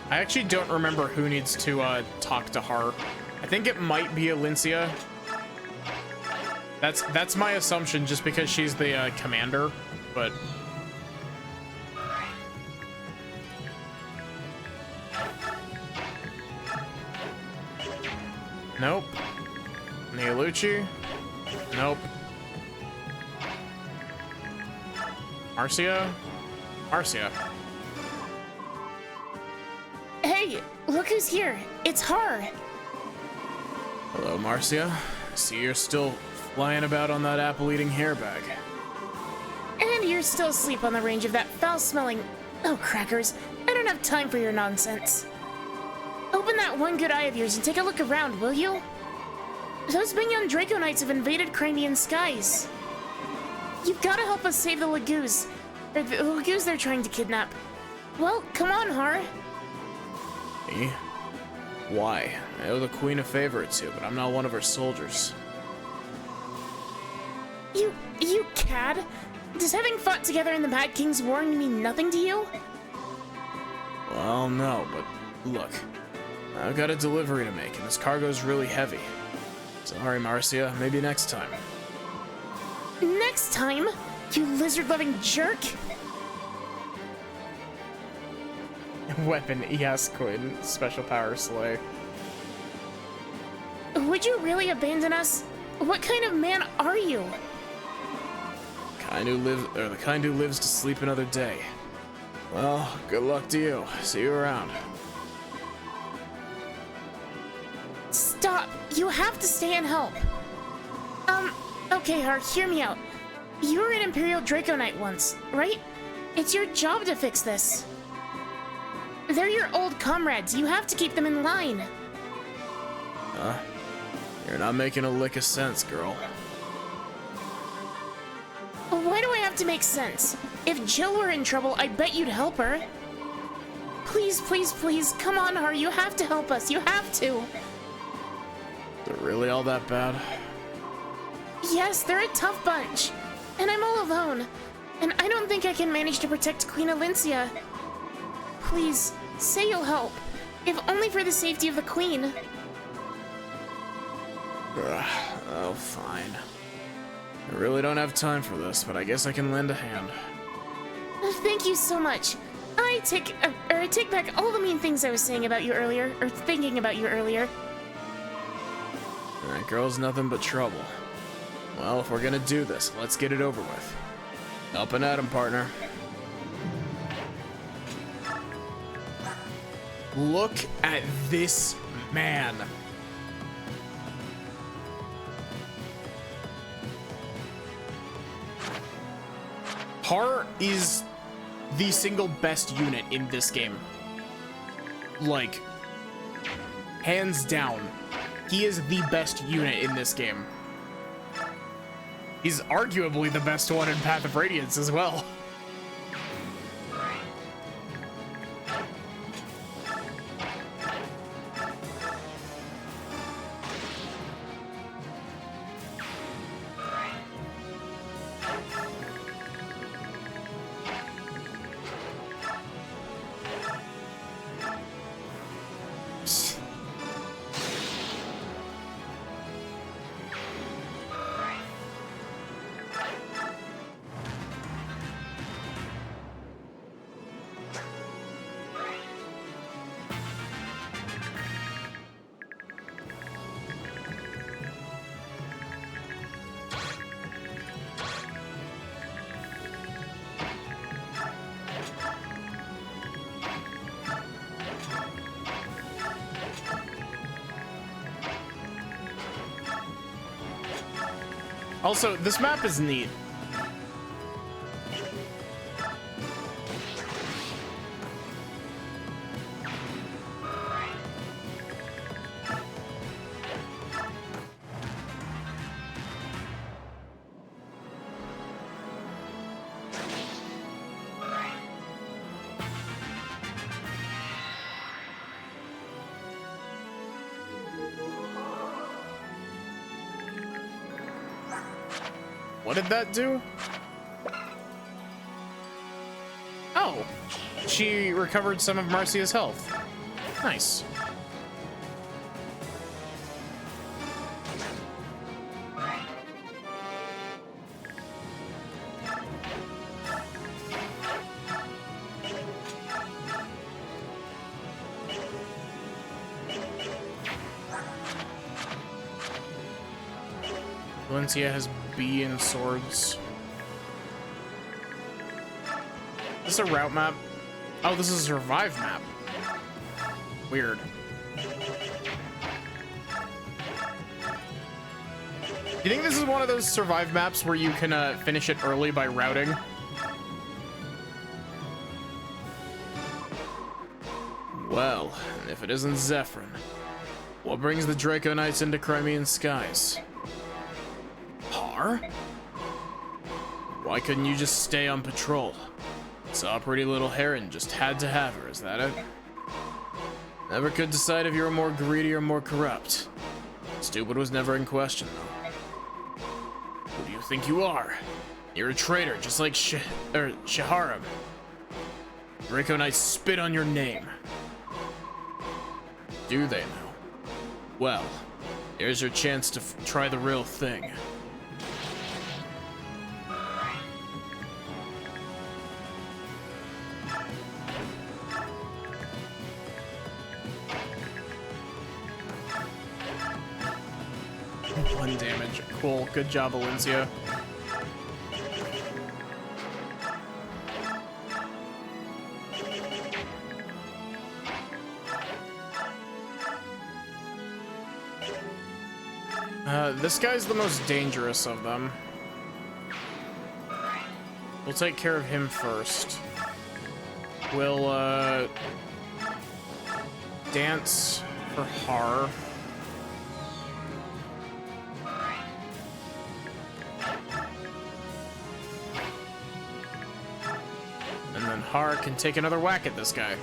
I actually don't remember who needs to talk to her. I think it might be Elincia. That's my assumption, just because she's the commander, but... Nope. Neolucci? Nope. Marcia? Marcia. Hey, look who's here. It's Har. Hello, Marcia. I see you're still flying about on that apple-eating hairbag. And you're still asleep on the range of that foul-smelling... Oh, crackers. I don't have time for your nonsense. Open that one good eye of yours and take a look around, will you? Those Banyan Draco Knights have invaded Crimean skies. You've got to help us save the Lagoos. Or the Lagoos they're trying to kidnap. Well, come on, Har. Me? Why? I owe the Queen a favor or two, but I'm not one of her soldiers. You cad? Does having fought together in the Mad King's War mean nothing to you? Well, no, but look. I've got a delivery to make, and this cargo's really heavy. Sorry, Marcia. Maybe next time. Next time? You lizard-loving jerk? Weapon, yes, Quinn. Special power slay. Would you really abandon us? What kind of man are you? The kind who lives to sleep another day. Well, good luck to you. See you around. Stop! You have to stay and help. Okay, Har, hear me out. You were an Imperial Draco Knight once, right? It's your job to fix this. They're your old comrades. You have to keep them in line. You're not making a lick of sense, girl. Why do I have to make sense? If Jill were in trouble, I bet you'd help her. Please, please, please, come on, Har, you have to help us, you have to. Is it really all that bad? Yes, they're a tough bunch. And I'm all alone. And I don't think I can manage to protect Queen Alincia. Please, say you'll help. If only for the safety of the Queen. Oh, fine. I really don't have time for this, but I guess I can lend a hand. Thank you so much. I take back all the mean things I was saying about you earlier, or thinking about you earlier. That girl's nothing but trouble. Well, if we're gonna do this, let's get it over with. Up and at 'em, partner. Look at this man. Har is the single best unit in this game. Like, hands down, he is the best unit in this game. He's arguably the best one in Path of Radiance as well. Also, this map is neat. What did that do? Oh, she recovered some of Marcia's health. Nice. Valencia has B in swords. Is this a route map? Oh, this is a survive map. Weird. Do you think this is one of those survive maps where you can finish it early by routing? Well, and if it isn't Zephyrin, what brings the Draco Knights into Crimean skies? Har? Why couldn't you just stay on patrol? Saw a pretty little heron, just had to have her, is that it? Never could decide if you were more greedy or more corrupt. Stupid was never in question, though. Who do you think you are? You're a traitor, just like Shaharam. Draco Knights spit on your name. Do they now? Well, here's your chance to try the real thing. One damage. Cool. Good job, Valencia. This guy's the most dangerous of them. We'll take care of him first. We'll, dance for Har. then Har can take another whack at this guy.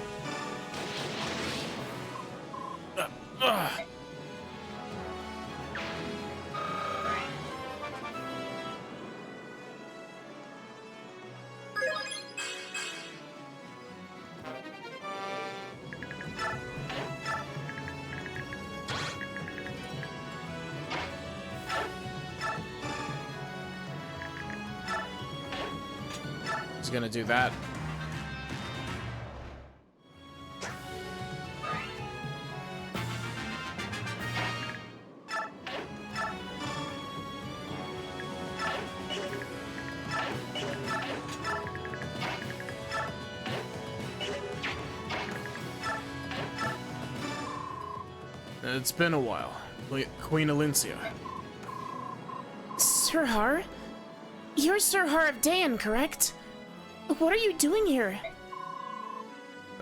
He's gonna do that. It's been a while. Queen Alincia. Sir Har? You're Sir Har of Daein, correct? What are you doing here?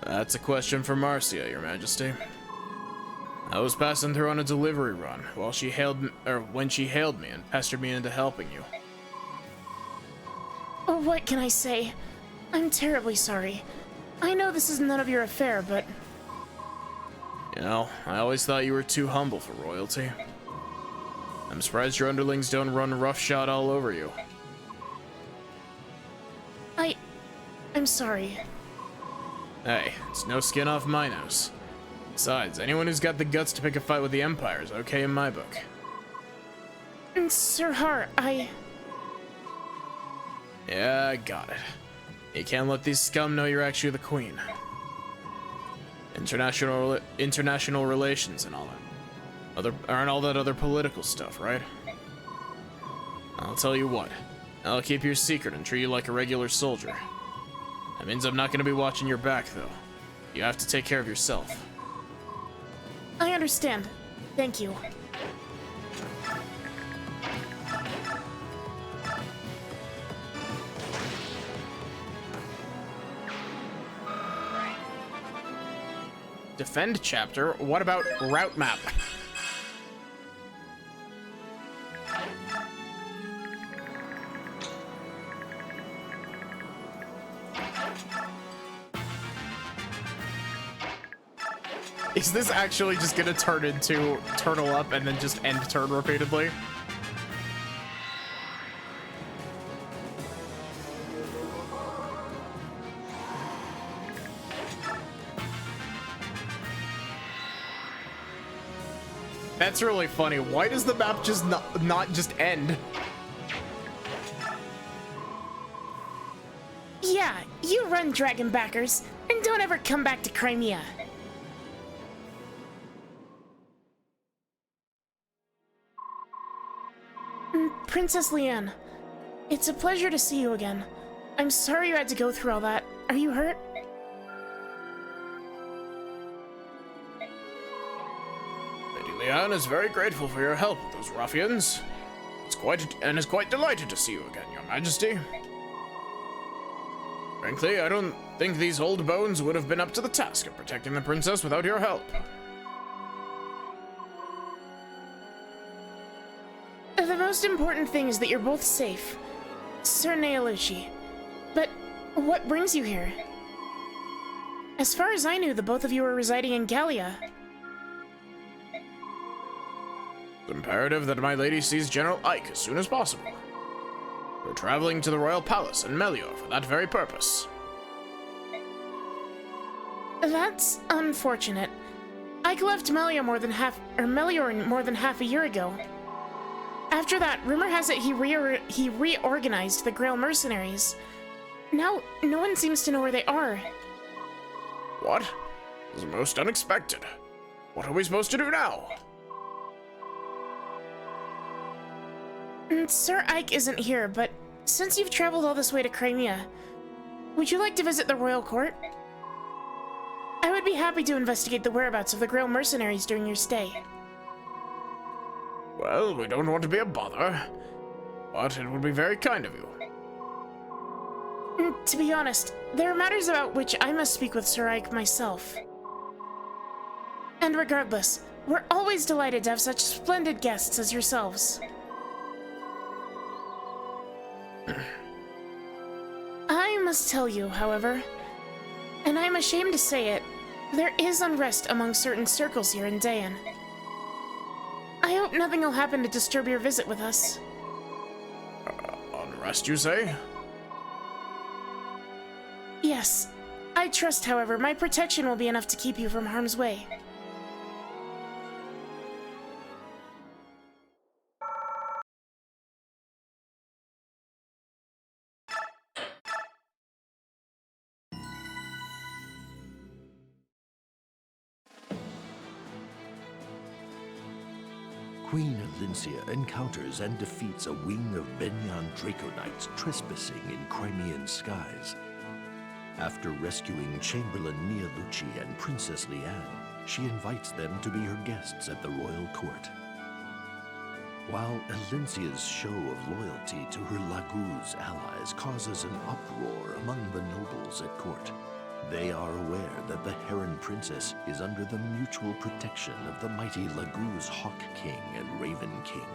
That's a question for Marcia, Your Majesty. I was passing through on a delivery run while she hailed when she hailed me and pestered me into helping you. What can I say? I'm terribly sorry. I know this is none of your affair, but... You know, I always thought you were too humble for royalty. I'm surprised your underlings don't run roughshod all over you. I'm sorry. Hey, it's no skin off my nose. Besides, anyone who's got the guts to pick a fight with the Empire is okay in my book. Sir Har, Yeah, I got it. You can't let these scum know you're actually the queen. International relations and all that. Aren't all that other political stuff, right? I'll tell you what. I'll keep your secret and treat you like a regular soldier. That means I'm not going to be watching your back, though. You have to take care of yourself. I understand. Thank you. Defend chapter? What about route map? Is this actually just gonna turn into turtle up and then just end turn repeatedly? That's really funny. Why does the map just not just end? Yeah, you run, dragon backers, and don't ever come back to Crimea. Princess Leanne, it's a pleasure to see you again. I'm sorry you had to go through all that. Are you hurt? Lady Leanne is very grateful for your help with those ruffians. Is quite delighted to see you again, Your Majesty. Frankly, I don't think these old bones would have been up to the task of protecting the princess without your help. The most important thing is that you're both safe, Sir Neolushi. But what brings you here? As far as I knew, the both of you were residing in Gallia. It's imperative that my lady sees General Ike as soon as possible. We're traveling to the royal palace in Melior for that very purpose. That's unfortunate. Ike left Melior more than half a year ago. After that, rumor has it he reorganized the Grail mercenaries. Now, no one seems to know where they are. What? This is most unexpected. What are we supposed to do now? Sir Ike isn't here, but since you've traveled all this way to Crimea, would you like to visit the royal court? I would be happy to investigate the whereabouts of the Grail mercenaries during your stay. Well, we don't want to be a bother, but it would be very kind of you. To be honest, there are matters about which I must speak with Sir Ike myself. And regardless, we're always delighted to have such splendid guests as yourselves. I must tell you, however, And I'm ashamed to say it, there is unrest among certain circles here in Daein. I hope nothing will happen to disturb your visit with us. Unrest, you say? Yes. I trust, however, my protection will be enough to keep you from harm's way. Queen Alincia encounters and defeats a wing of Benyan Draco Knights trespassing in Crimean skies. After rescuing Chamberlain Mialucci and Princess Leanne, she invites them to be her guests at the royal court. While Alincia's show of loyalty to her Laguz allies causes an uproar among the nobles at court, they are aware that the Heron Princess is under the mutual protection of the mighty Laguz Hawk King and Raven King.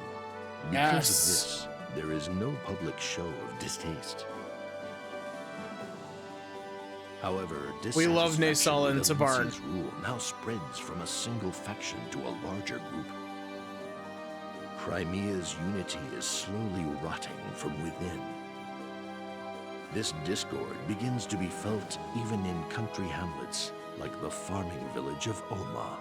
Because of this, there is no public show of distaste. However, we love Naysala and dissatisfaction Tabarn. with Alincia's rule now spreads from a single faction to a larger group. Crimea's unity is slowly rotting from within. This discord begins to be felt even in country hamlets like the farming village of Oma.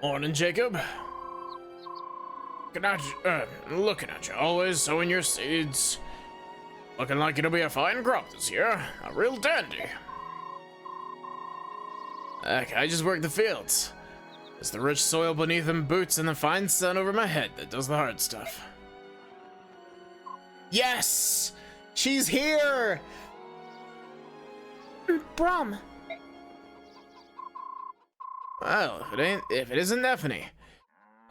Morning, Jacob. Looking at you, always sowing your seeds. Looking like it'll be a fine crop this year. A real dandy. I just work the fields. It's the rich soil beneath them boots and the fine sun over my head that does the hard stuff. Yes! She's here! Brom. Well, if it isn't Nephany.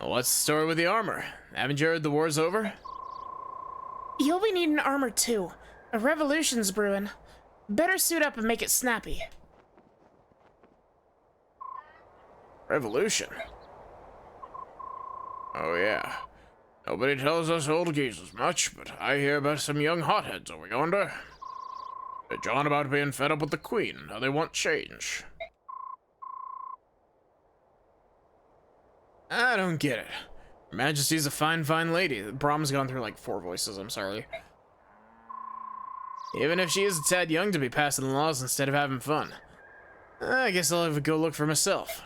What's the story with the armor? Haven't you heard the war's over? You'll be needing armor too. A revolution's brewing. Better suit up and make it snappy. Revolution? Oh yeah. Nobody tells us old geezers much, but I hear about some young hotheads over yonder. They're jawing about being fed up with the Queen and how they want change. I don't get it. Her Majesty's a fine, fine lady. Brom's gone through like 4 voices, I'm sorry. Even if she is a tad young to be passing laws instead of having fun. I guess I'll have to go look for myself.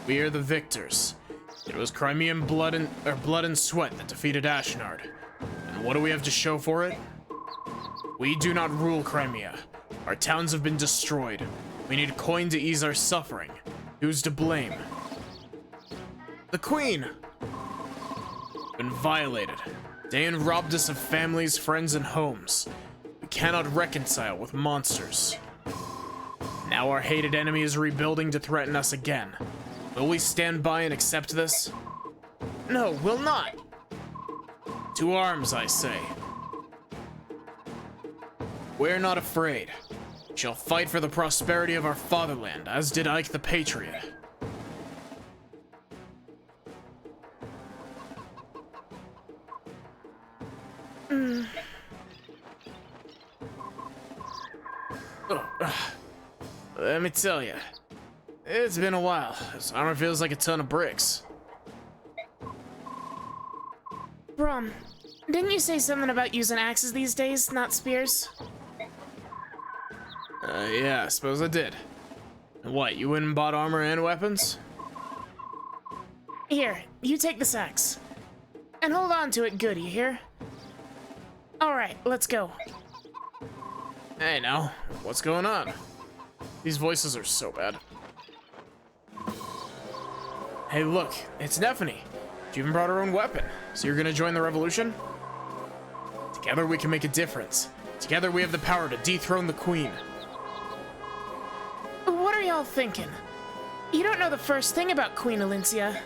We are the victors. It was Crimean blood and sweat that defeated Ashnard. And what do we have to show for it? We do not rule Crimea. Our towns have been destroyed. We need coin to ease our suffering. Who's to blame? The Queen! Been violated. Daein robbed us of families, friends, and homes. We cannot reconcile with monsters. Now our hated enemy is rebuilding to threaten us again. Will we stand by and accept this? No, we'll not! To arms, I say. We're not afraid. We shall fight for the prosperity of our fatherland, as did Ike the Patriot. Let me tell you, it's been a while. This armor feels like a ton of bricks. Brom, didn't you say something about using axes these days, not spears? Yeah, I suppose I did. What, you went and bought armor and weapons? Here, you take this axe. And hold on to it good, you hear? Alright, let's go. Hey now, what's going on? These voices are so bad. Hey look, it's Nephany. She even brought her own weapon. So you're gonna join the revolution? Together we can make a difference. Together we have the power to dethrone the Queen. What are y'all thinking? You don't know the first thing about Queen Elincia.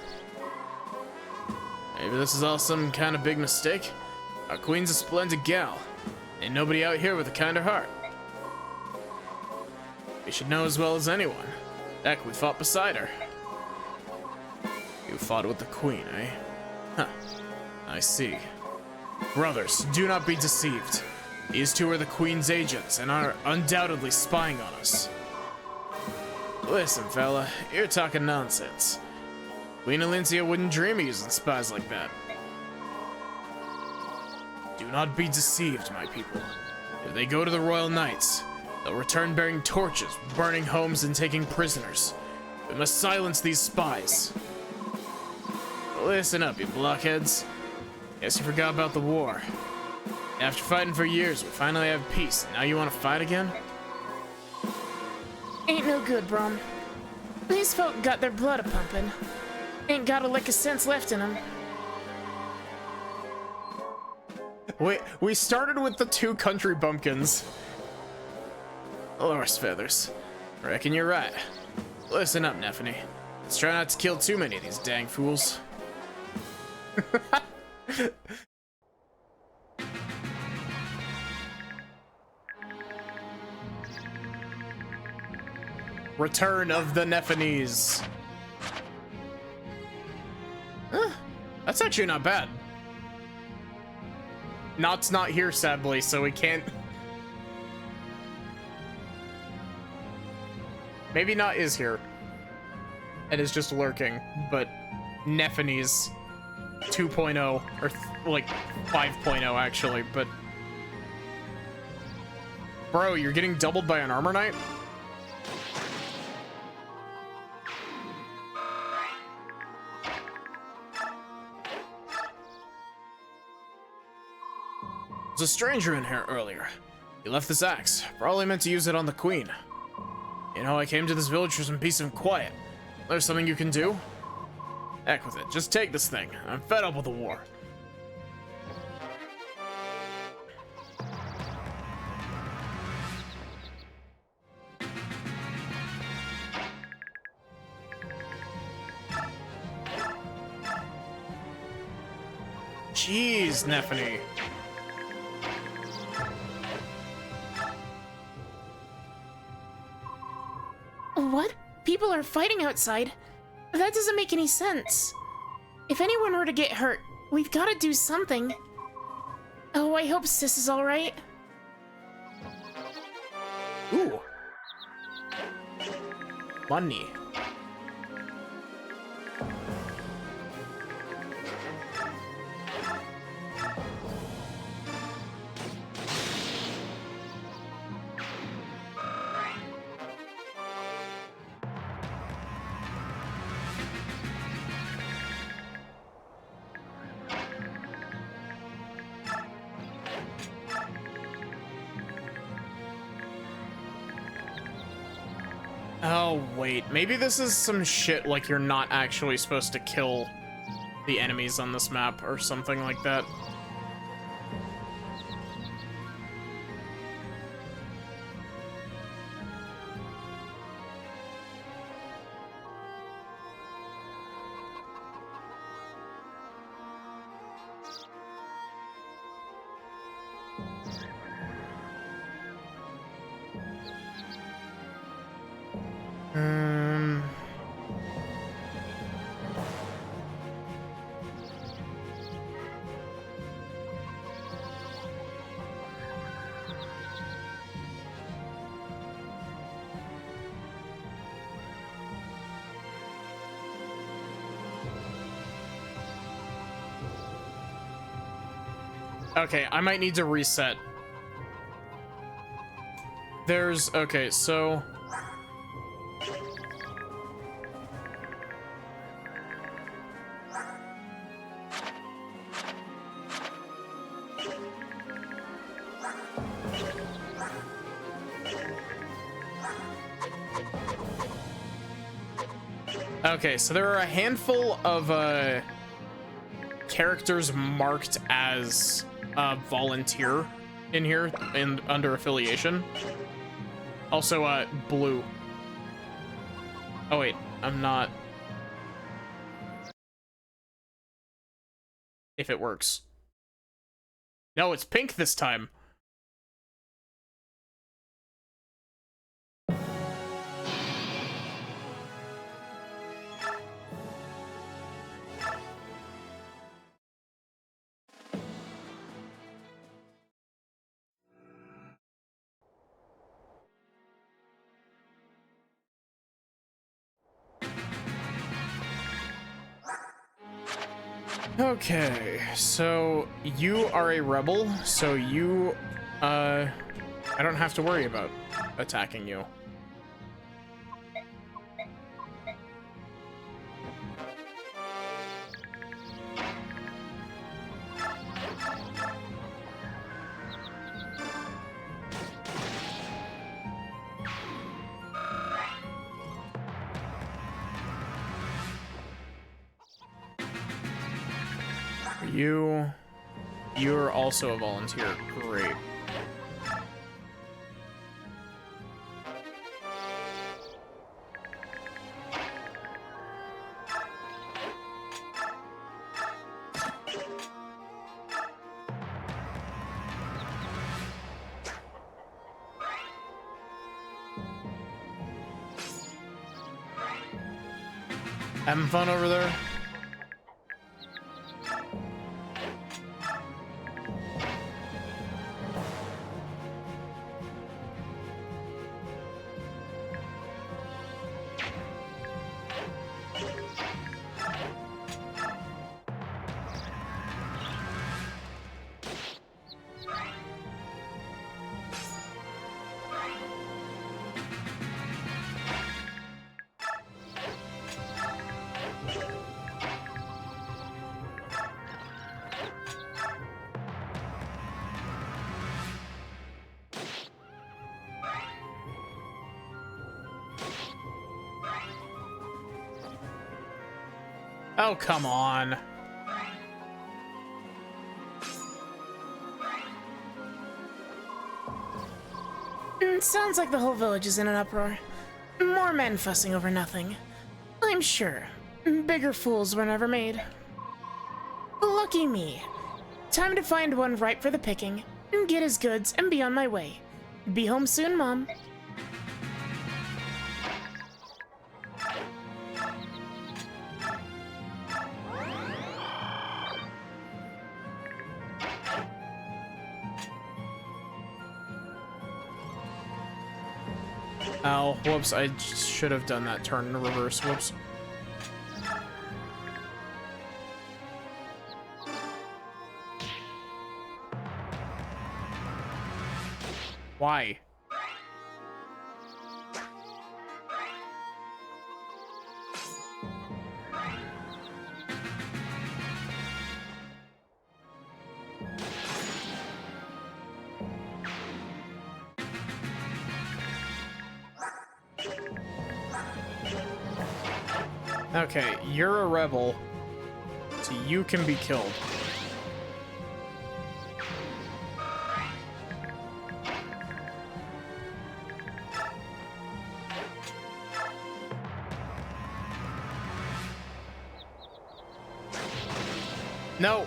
Maybe this is all some kind of big mistake. Our queen's a splendid gal. Ain't nobody out here with a kinder heart. You should know as well as anyone. Heck, we fought beside her. You fought with the queen, eh? Huh. I see. Brothers, do not be deceived. These two are the queen's agents and are undoubtedly spying on us. Listen, fella, you're talking nonsense. Queen Elincia wouldn't dream of using spies like that. Do not be deceived, my people. If they go to the Royal Knights, they'll return bearing torches, burning homes, and taking prisoners. We must silence these spies. Listen up, you blockheads. Guess you forgot about the war. After fighting for years, we finally have peace. Now you want to fight again? Ain't no good, Brom. These folk got their blood a-pumping. Ain't got a lick of sense left in them. Wait, we started with the two country bumpkins. Horse feathers. Reckon you're right. Listen up, Nephany. Let's try not to kill too many of these dang fools. Return of the Nephanese. That's actually not bad. Not's not here, sadly, so we can't... Maybe Not is here. And is just lurking, but Nephanese 2.0, or like 5.0 actually, but... Bro, you're getting doubled by an armor knight? There's a stranger in here earlier. He left this axe. Probably meant to use it on the queen. You know, I came to this village for some peace and quiet. There's something you can do? Heck with it. Just take this thing. I'm fed up with the war. Jeez, Nephany. What? People are fighting outside? That doesn't make any sense. If anyone were to get hurt, we've got to do something. Oh, I hope Sis is alright. Ooh. Money. Oh, wait. Maybe this is some shit like you're not actually supposed to kill the enemies on this map or something like that. Okay, I might need to reset. There's... Okay, so... Okay, so there are a handful of characters marked as volunteer in here and under affiliation. Also, blue. Oh wait, I'm not. If it works. No, it's pink this time. Okay, so you are a rebel, so you, I don't have to worry about attacking you. You're also a volunteer. Great. Having fun over there? Oh, come on. Sounds like the whole village is in an uproar. More men fussing over nothing. I'm sure. Bigger fools were never made. Lucky me. Time to find one ripe for the picking, get his goods, and be on my way. Be home soon, Mom. Ow, whoops, I should have done that turn in reverse, whoops. Why? Okay, you're a rebel, so you can be killed. No,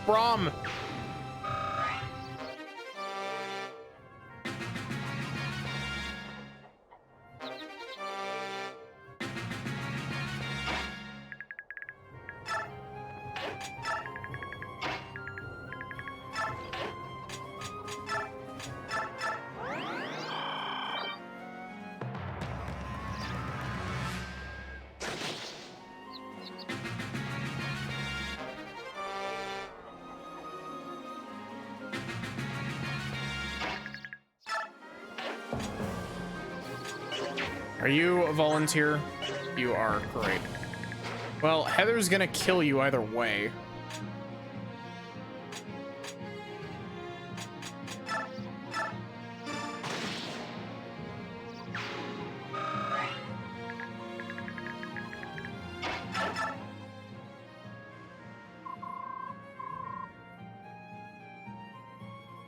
Brom. Are you a volunteer? You are, great. Well, Heather's gonna kill you either way.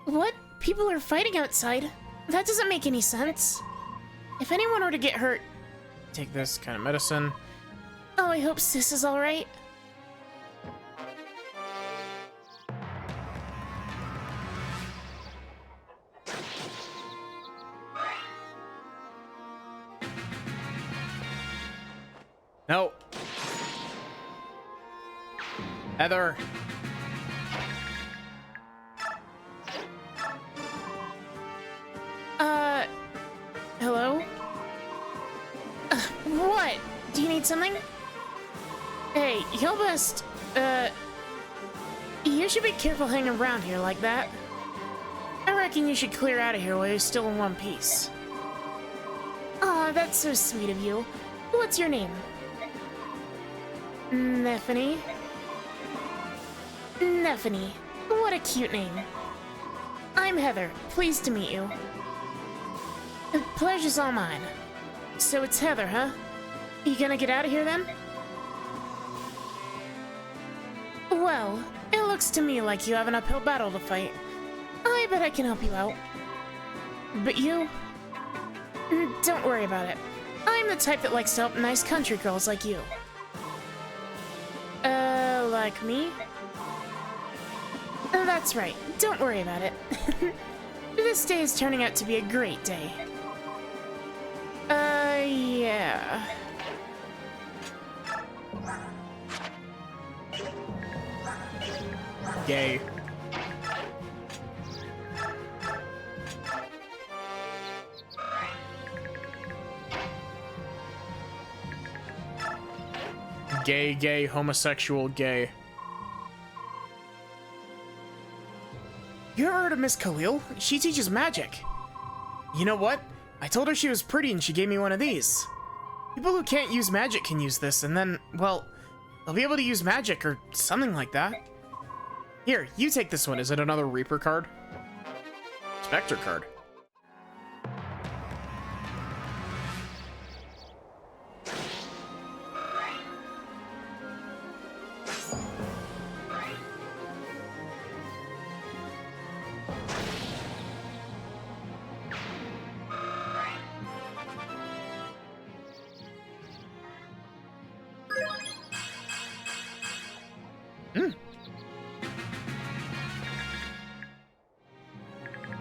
What? People are fighting outside? That doesn't make any sense. If anyone were to get hurt, take this kind of medicine. Oh, I hope Sis is alright. No. Heather. Hello? What? Do you need something? Hey, you'll best, you should be careful hanging around here like that. I reckon you should clear out of here while you're still in one piece. Aw, that's so sweet of you. What's your name? Nephany? Nephany. What a cute name. I'm Heather. Pleased to meet you. The pleasure's all mine. So it's Heather, huh? You gonna get out of here then? Well, it looks to me like you have an uphill battle to fight. I bet I can help you out. But you? Don't worry about it. I'm the type that likes to help nice country girls like you. Like me? That's right. Don't worry about it. This day is turning out to be a great day. Yeah. Gay. Gay, gay, homosexual, gay. You ever heard of Miss Khalil? She teaches magic. You know what? I told her she was pretty and she gave me one of these. People who can't use magic can use this and then, well, they'll be able to use magic or something like that. Here, you take this one. Is it another Reaper card? Spectre card.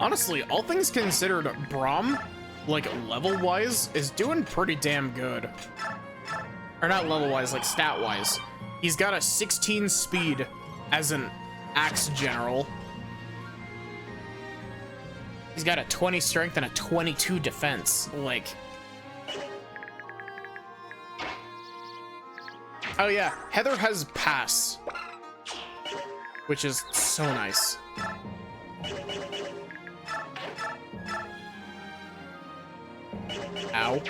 Honestly, all things considered, Braum, like, level-wise, is doing pretty damn good. Or not level-wise, like, stat-wise. He's got a 16 speed as an axe general. He's got a 20 strength and a 22 defense. Like... Oh yeah, Heather has pass. Which is so nice. Ow.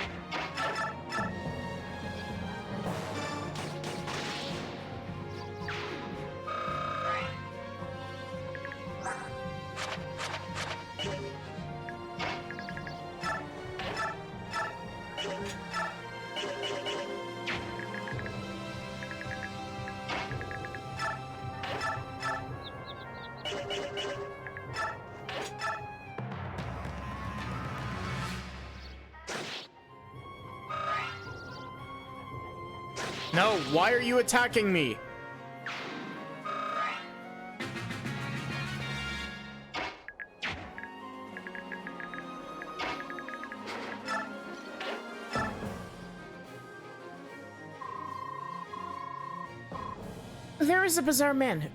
No, why are you attacking me? There was a bizarre man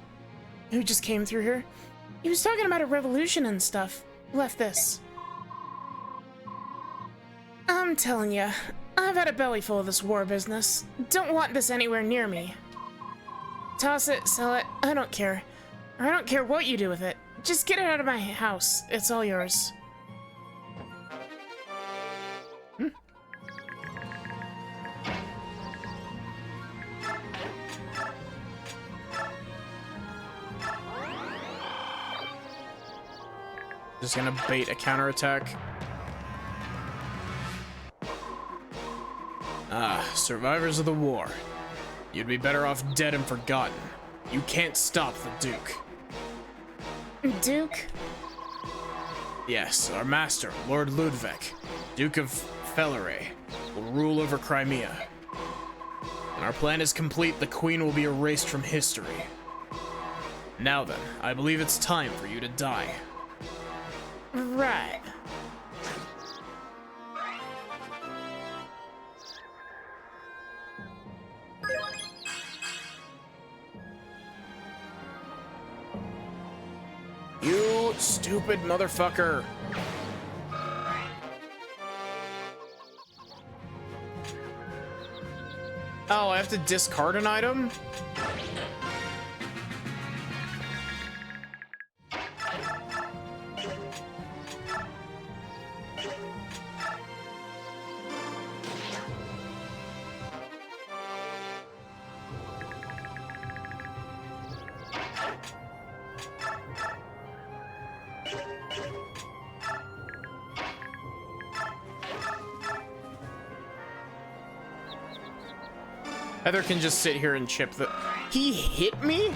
who just came through here. He was talking about a revolution and stuff. Left this. I'm telling ya, I've had a belly full of this war business. Don't want this anywhere near me. Toss it, sell it, I don't care. Or I don't care what you do with it. Just get it out of my house. It's all yours. Just gonna bait a counterattack. Ah, survivors of the war. You'd be better off dead and forgotten. You can't stop the Duke. Duke? Yes, our master, Lord Ludwig, Duke of Felleray. will rule over Crimea. When our plan is complete, the Queen will be erased from history. Now then, I believe it's time for you to die. Right. You stupid motherfucker. Oh, I have to discard an item? Heather can just sit here and chip the... He hit me?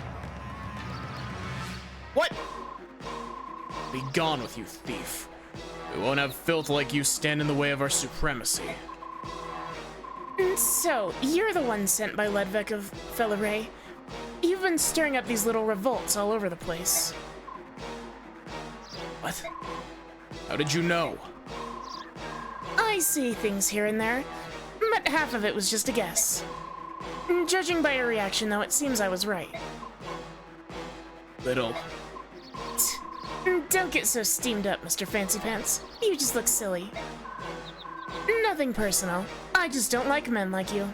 What? Be gone with you, thief. We won't have filth like you stand in the way of our supremacy. So, you're the one sent by Ludwig of Felleray. You've been stirring up these little revolts all over the place. What? How did you know? I see things here and there, but half of it was just a guess. Judging by your reaction, though, it seems I was right. Little. Don't get so steamed up, Mr. Fancy Pants. You just look silly. Nothing personal. I just don't like men like you.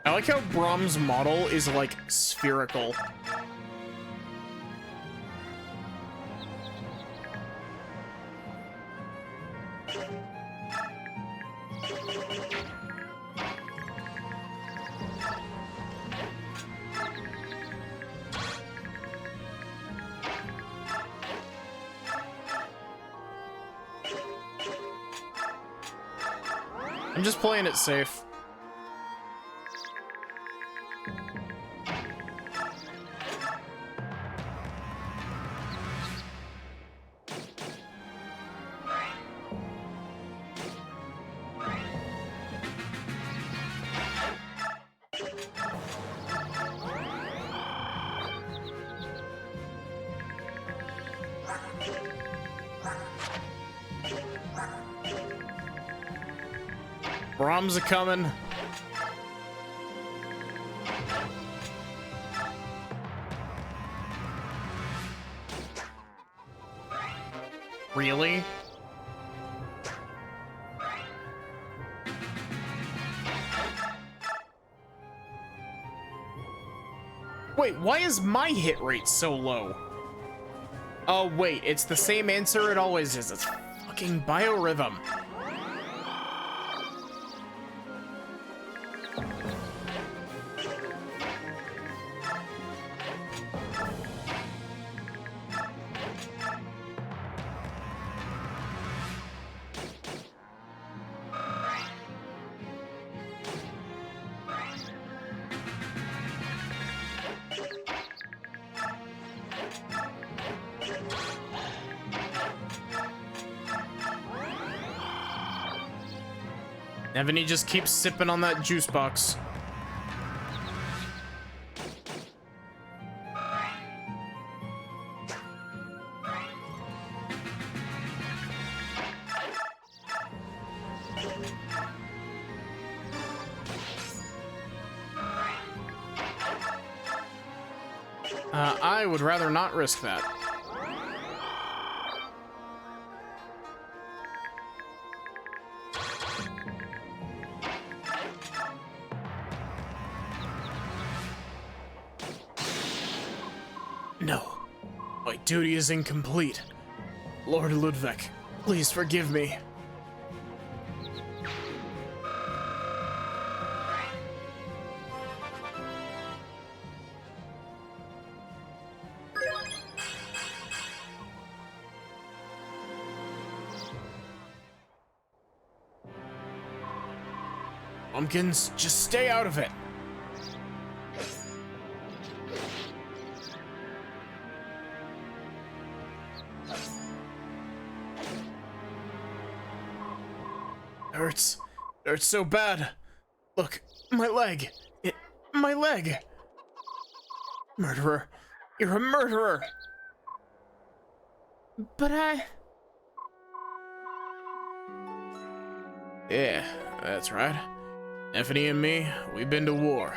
I like how Brahm's model is, like, spherical. I'm just playing it safe. Brahms are coming. Really? Wait, why is my hit rate so low? Oh, wait, it's the same answer it always is. It's fucking biorhythm. Ebony just keeps sipping on that juice box. I would rather not risk that. No, my duty is incomplete. Lord Ludwig, please forgive me. Pumpkins, just stay out of it. Hurts. Hurts so bad. Look, my leg. My leg. Murderer. You're a murderer. But Yeah, that's right. Neffany and me, we've been to war.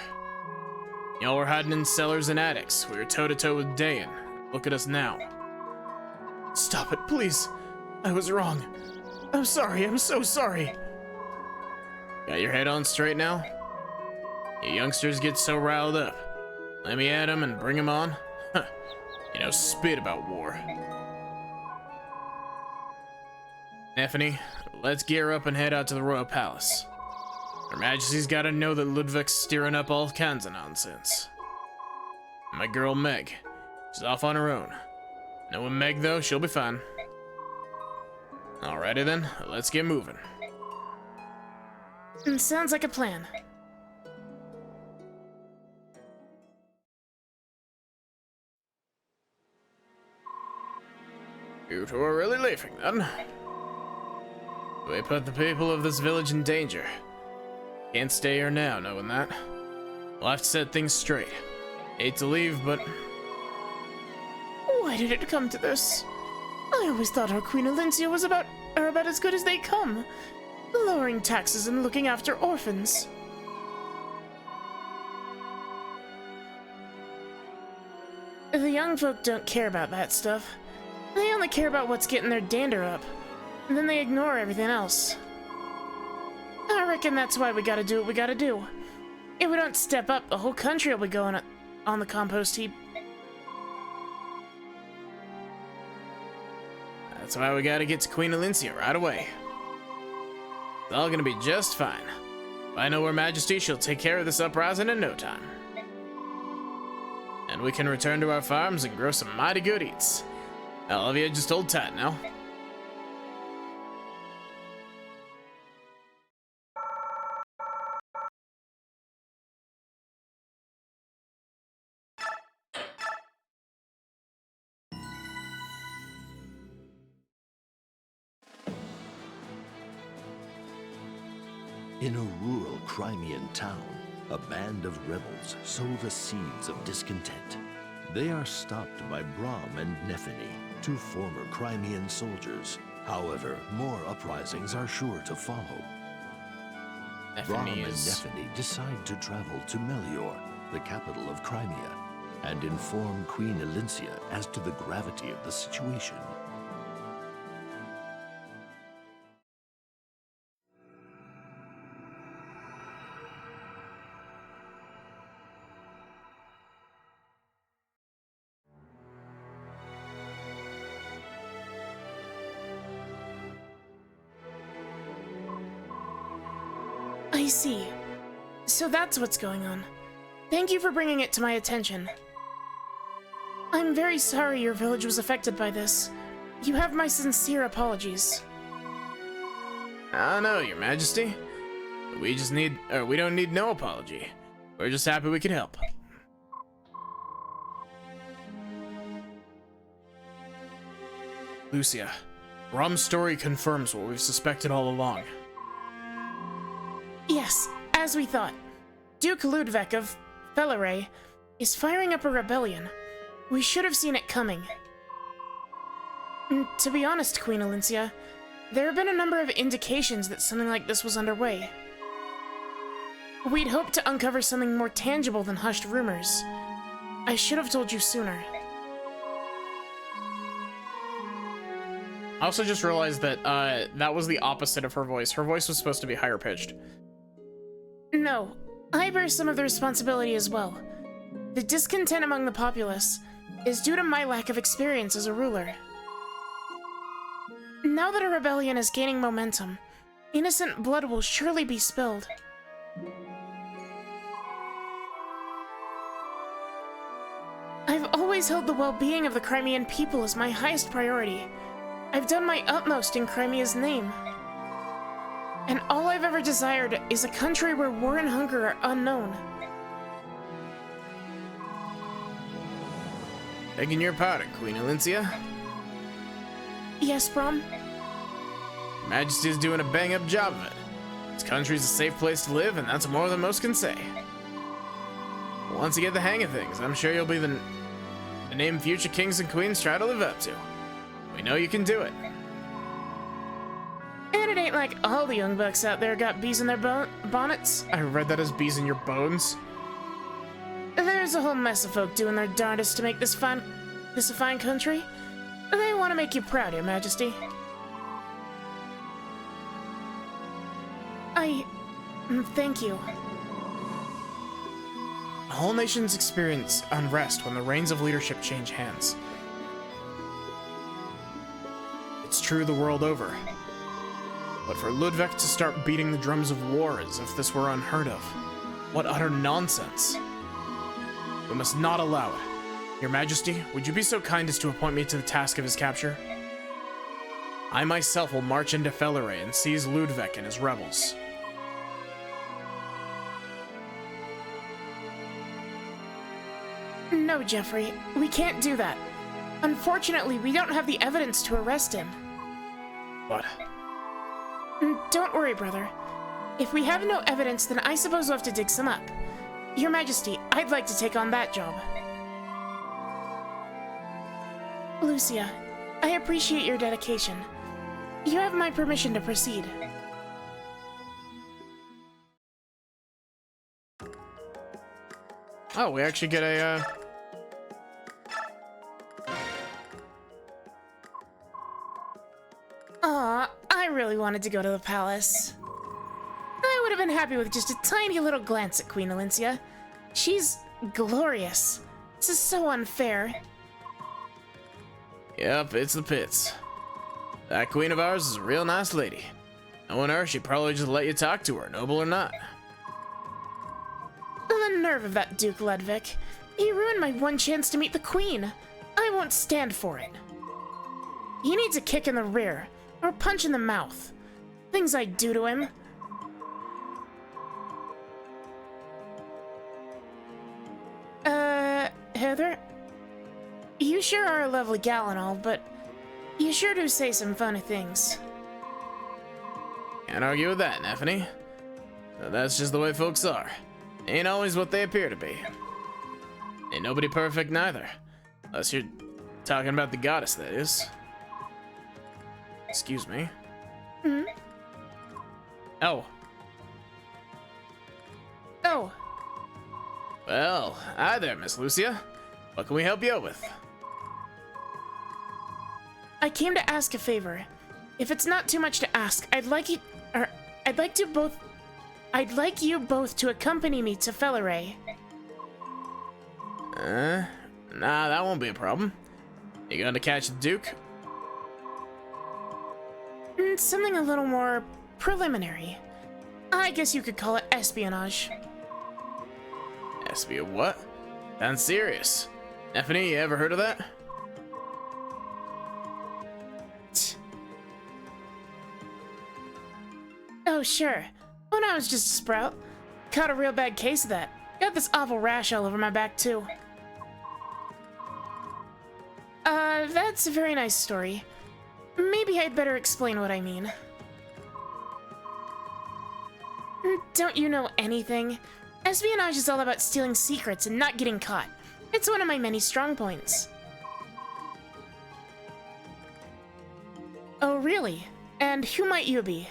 Y'all were hiding in cellars and attics. We were toe-to-toe with Daein. Look at us now. Stop it, please. I was wrong. I'm sorry, I'm so sorry. Got your head on straight now? You youngsters get so riled up. Let me at 'em and bring 'em on? Huh. You know, spit about war. Neffany, let's gear up and head out to the Royal Palace. Her Majesty's gotta know that Ludwig's stirring up all kinds of nonsense. My girl Meg, she's off on her own. Knowing Meg though, she'll be fine. Alrighty then, let's get moving. sounds like a plan. You two are really leaving then. We put the people of this village in danger. Can't stay here now, knowing that. We'll have to set things straight. Hate to leave, but... Why did it come to this? I always thought our Queen Alincia was about as good as they come. Lowering taxes and looking after orphans. The young folk don't care about that stuff. They only care about what's getting their dander up. And then they ignore everything else. I reckon that's why we gotta do what we gotta do. If we don't step up, the whole country will be going on the compost heap. That's why we gotta get to Queen Alincia right away. It's all gonna be just fine. If I know Her Majesty, she'll take care of this uprising in no time. And we can return to our farms and grow some mighty good eats. All of you just hold tight now. In a rural Crimean town, a band of rebels sow the seeds of discontent. They are stopped by Brahm and Neffany, two former Crimean soldiers. However, more uprisings are sure to follow. Brahm and Neffany decide to travel to Melior, the capital of Crimea, and inform Queen Alincia as to the gravity of the situation. I see. So that's what's going on. Thank you for bringing it to my attention. I'm very sorry your village was affected by this. You have my sincere apologies. I know, Your Majesty. We don't need no apology. We're just happy we could help. Lucia, Brahm's story confirms what we've suspected all along. Yes, as we thought. Duke Ludwig of Felleray is firing up a rebellion. We should have seen it coming. To be honest, Queen Alincia, there have been a number of indications that something like this was underway. We'd hoped to uncover something more tangible than hushed rumors. I should have told you sooner. I also just realized that that was the opposite of her voice. Her voice was supposed to be higher pitched. No, I bear some of the responsibility as well. The discontent among the populace is due to my lack of experience as a ruler. Now that a rebellion is gaining momentum, innocent blood will surely be spilled. I've always held the well-being of the Crimean people as my highest priority. I've done my utmost in Crimea's name. And all I've ever desired is a country where war and hunger are unknown. Begging your pardon, Queen Elincia. Yes, Brom? Your Majesty's doing a bang-up job of it. This country's a safe place to live, and that's more than most can say. Once you get the hang of things, I'm sure you'll be the name future kings and queens try to live up to. We know you can do it. And it ain't like all the young bucks out there got bees in their bonnets. I read that as bees in your bones. There's a whole mess of folk doing their darndest to make this a fine country. They want to make you proud, Your Majesty. Thank you. The whole nations experience unrest when the reins of leadership change hands. It's true the world over. But for Ludwig to start beating the drums of war as if this were unheard of, what utter nonsense. We must not allow it. Your Majesty, would you be so kind as to appoint me to the task of his capture? I myself will march into Felleray and seize Ludwig and his rebels. No, Jeffrey, we can't do that. Unfortunately, we don't have the evidence to arrest him. What? Don't worry, brother. If we have no evidence, then I suppose we'll have to dig some up. Your Majesty, I'd like to take on that job. Lucia, I appreciate your dedication. You have my permission to proceed. Oh, we actually get a, Aw, I really wanted to go to the palace. I would have been happy with just a tiny little glance at Queen Elincia. She's glorious. This is so unfair. Yep, it's the pits. That queen of ours is a real nice lady. Knowing her, she'd probably just let you talk to her, noble or not. The nerve of that Duke Ludwig. He ruined my one chance to meet the Queen. I won't stand for it. He needs a kick in the rear, or a punch in the mouth. Things I'd do to him. Heather? You sure are a lovely gal and all, but you sure do say some funny things. Can't argue with that, Nephany. That's just the way folks are. Ain't always what they appear to be. Ain't nobody perfect neither. Unless you're talking about the goddess, that is. Excuse me. Hmm? Oh. Oh. Well, hi there, Miss Lucia. What can we help you out with? I came to ask a favor. If it's not too much to ask, I'd like you both to accompany me to Felleray. Nah, that won't be a problem. You going to catch the Duke? Something a little more preliminary. I guess you could call it espionage. What? Sounds serious. Nephany, you ever heard of that? Oh, sure. When I was just a sprout. Caught a real bad case of that. Got this awful rash all over my back, too. That's a very nice story. Maybe I'd better explain what I mean. Don't you know anything? Espionage is all about stealing secrets and not getting caught. It's one of my many strong points. Oh, really? And who might you be?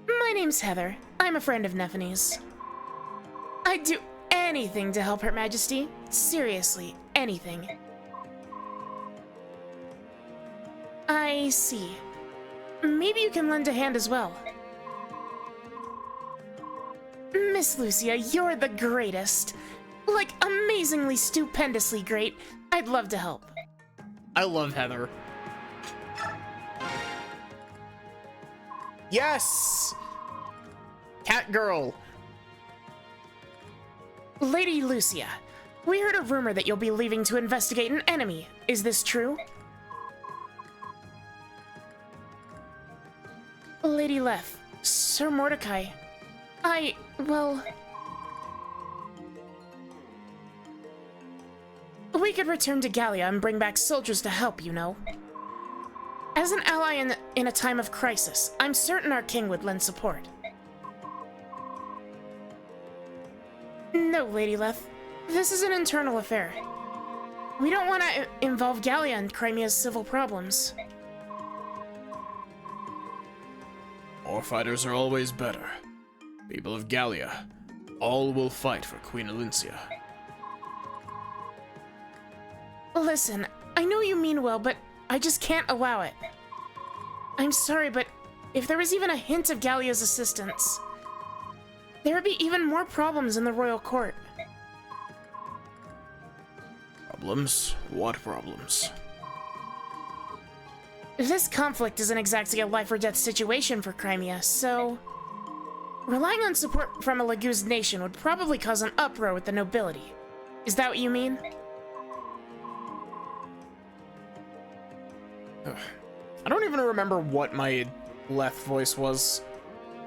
My name's Heather. I'm a friend of Nephany's. I'd do anything to help Her Majesty. Seriously, anything. I see. Maybe you can lend a hand as well. Miss Lucia, you're the greatest. Like, amazingly, stupendously great. I'd love to help. I love Heather. Yes! Cat girl. Lady Lucia, we heard a rumor that you'll be leaving to investigate an enemy. Is this true? Lady Leth, Sir Mordecai, well... We could return to Gallia and bring back soldiers to help, you know. As an ally in a time of crisis, I'm certain our king would lend support. No, Lady Leth. This is an internal affair. We don't want to involve Gallia in Crimea's civil problems. More fighters are always better. People of Gallia, all will fight for Queen Elincia. Listen, I know you mean well, but I just can't allow it. I'm sorry, but if there was even a hint of Gallia's assistance, there would be even more problems in the royal court. Problems? What problems? This conflict isn't exactly a life or death situation for Crimea, so... Relying on support from a Laguz nation would probably cause an uproar with the nobility. Is that what you mean? I don't even remember what my Leth voice was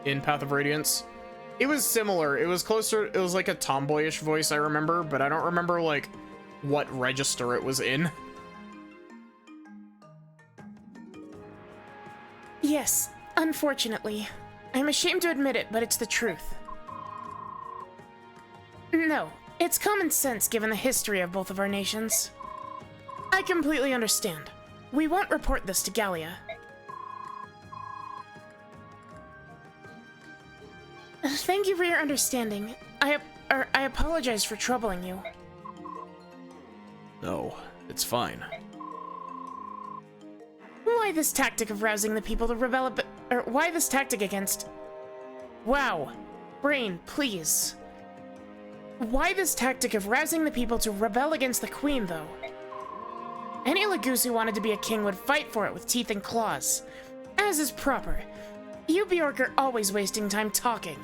in Path of Radiance. It was similar. It was closer. It was like a tomboyish voice, I remember, but I don't remember, like, what register it was in. Yes, unfortunately. I'm ashamed to admit it, but it's the truth. No, it's common sense given the history of both of our nations. I completely understand. We won't report this to Gallia. Thank you for your understanding. I apologize for troubling you. No, it's fine. Why this tactic of rousing the people to rebel or why this tactic against... Wow. Brain, please. Why this tactic of rousing the people to rebel against the queen, though? Any Laguz who wanted to be a king would fight for it with teeth and claws. As is proper. You Bjork are always wasting time talking.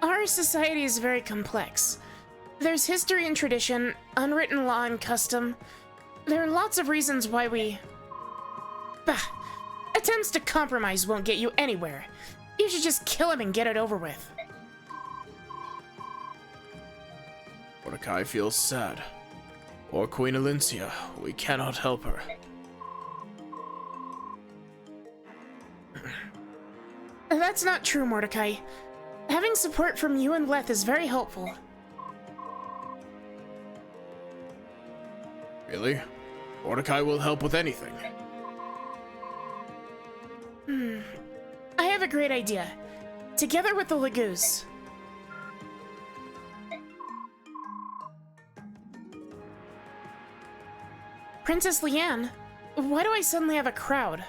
Our society is very complex. There's history and tradition, unwritten law and custom. There are lots of reasons why we... Bah! Attempts to compromise won't get you anywhere. You should just kill him and get it over with. Mordecai feels sad. Poor Queen Elincia, we cannot help her. That's not true, Mordecai. Having support from you and Leth is very helpful. Really? Mordecai will help with anything. I have a great idea. Together with the Laguz. Princess Leanne, why do I suddenly have a crowd?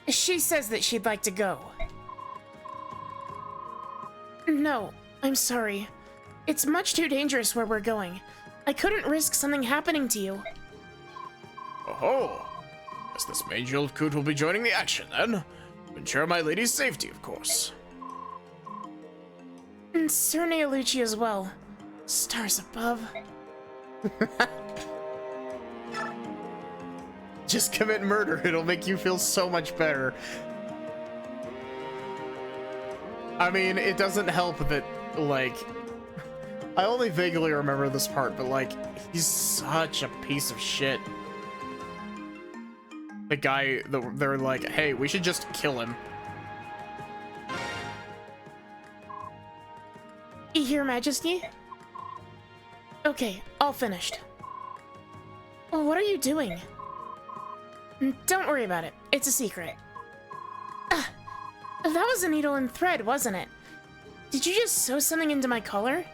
She says that she'd like to go. No, I'm sorry. It's much too dangerous where we're going. I couldn't risk something happening to you. Oh-ho! Guess this mage Coot will be joining the action, then. To ensure my lady's safety, of course. And Sir Neolucci as well. Stars above. Just commit murder, it'll make you feel so much better. I mean, it doesn't help that, like... I only vaguely remember this part, but, like, he's such a piece of shit. The guy, they're like, hey, we should just kill him. Your Majesty? Okay, all finished. What are you doing? Don't worry about it. It's a secret. Ah, that was a needle and thread, wasn't it? Did you just sew something into my collar?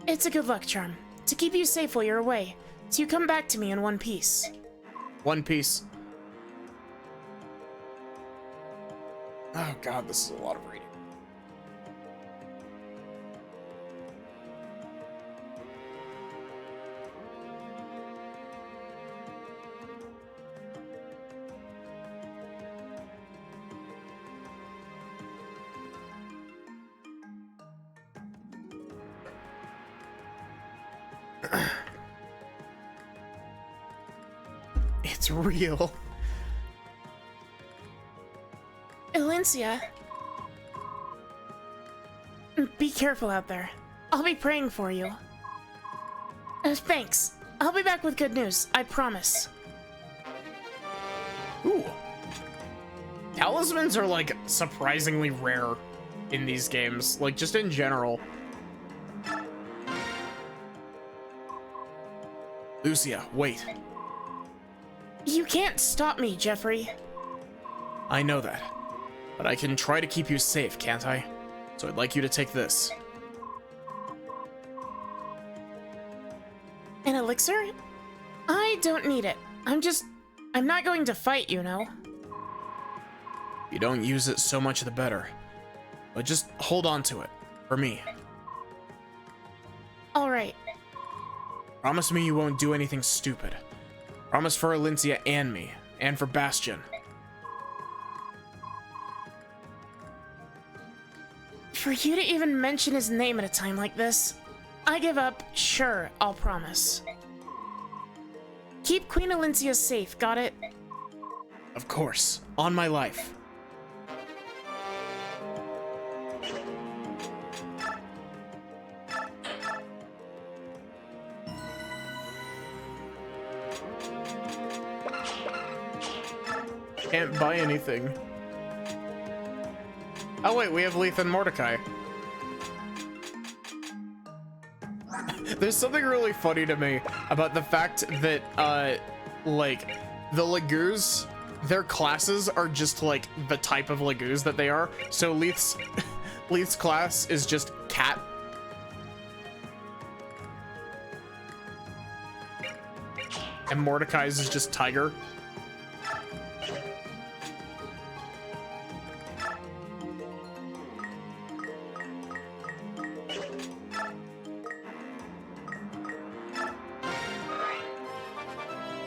It's a good luck charm. To keep you safe while you're away. So you come back to me in one piece. One Piece. Oh god, this is a lot of reading. It's real. Alencia. Be careful out there. I'll be praying for you. Thanks. I'll be back with good news, I promise. Ooh. Talismans are, like, surprisingly rare in these games. Like, just in general. Lucia, wait. You can't stop me, Jeffrey. I know that. But I can try to keep you safe, can't I? So I'd like you to take this. An elixir? I don't need it. I'm not going to fight, you know. If you don't use it, so much the better. But just hold on to it. For me. Alright. Promise me you won't do anything stupid. Promise for Alencia and me. And for Bastion. For you to even mention his name at a time like this, I give up. Sure, I'll promise. Keep Queen Alencia safe, got it? Of course. On my life. Can't buy anything. Oh wait, we have Leith and Mordecai. There's something really funny to me about the fact that, like, the Laguz, their classes are just, like, the type of Laguz that they are. So Leith's class is just cat. And Mordecai's is just tiger.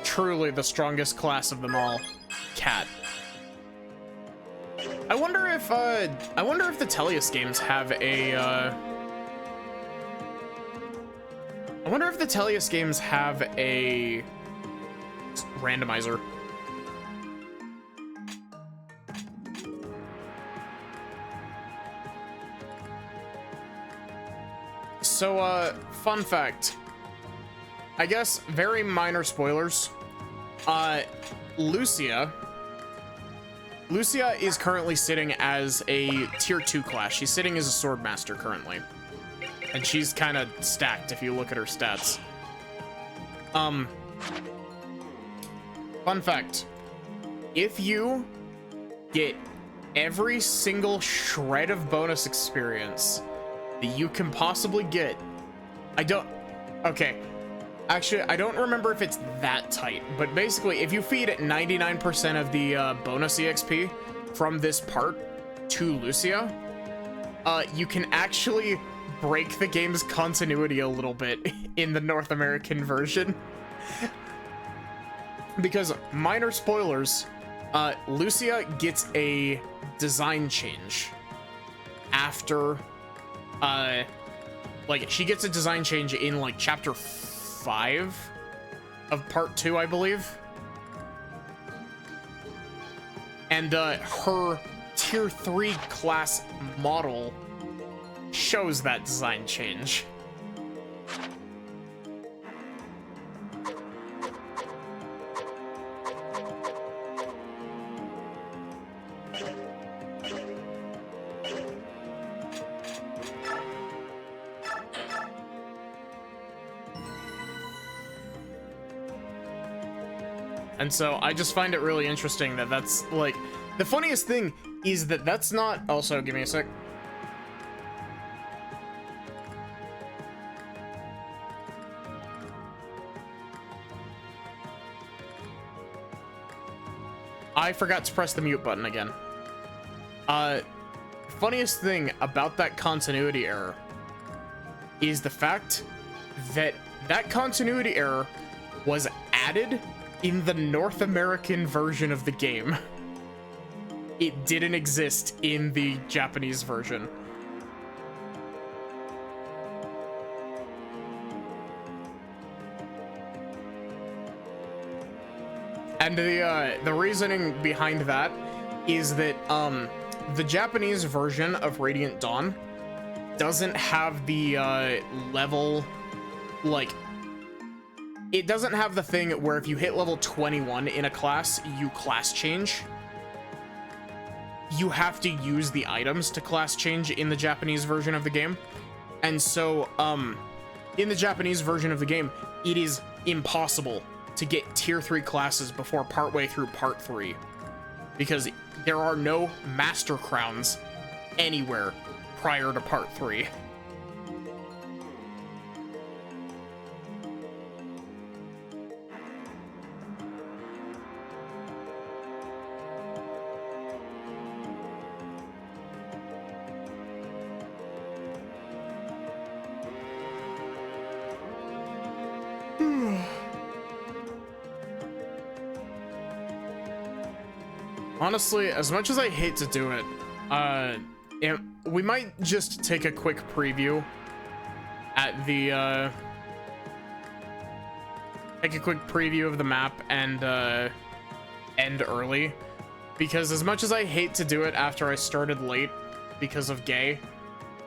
Truly the strongest class of them all. Cat. I wonder if the Tellius games have a, I wonder if the Tellius games have a randomizer. So, fun fact. I guess very minor spoilers. Lucia is currently sitting as a tier 2 class. She's sitting as a sword master currently. And she's kind of stacked if you look at her stats. Fun fact. If you get every single shred of bonus experience that you can possibly get, okay. Actually, I don't remember if it's that tight, but basically, if you feed 99% of the bonus EXP from this part to Lucia, you can actually break the game's continuity a little bit in the North American version. Because, minor spoilers, Lucia gets a design change after, like, she gets a design change in, like, chapter 5 of part 2, I believe. And her tier 3 class model shows that design change. And so I just find it really interesting that that's, like, the funniest thing is that that's not, also, give me a sec. I forgot to press the mute button again. Funniest thing about that continuity error is the fact that that continuity error was added in the North American version of the game. It didn't exist in the Japanese version. And the reasoning behind that is that the Japanese version of Radiant Dawn doesn't have the level, like, it doesn't have the thing where if you hit level 21 in a class, you class change. You have to use the items to class change in the Japanese version of the game. And so, in the Japanese version of the game, it is impossible to get tier 3 classes before partway through part 3. Because there are no master crowns anywhere prior to part 3. Honestly, as much as I hate to do it, we might just take a quick preview at the, take a quick preview of the map and, end early. Because as much as I hate to do it after I started late because of gay,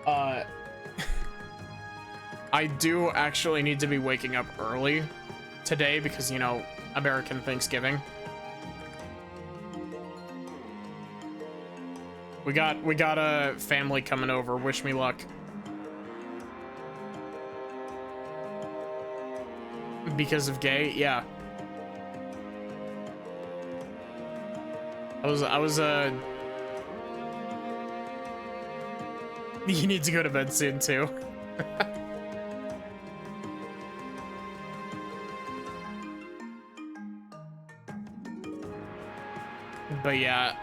I do actually need to be waking up early today because, you know, American Thanksgiving. We got a family coming over. Wish me luck. Because of gay, yeah. I was You need to go to bed soon too. But yeah,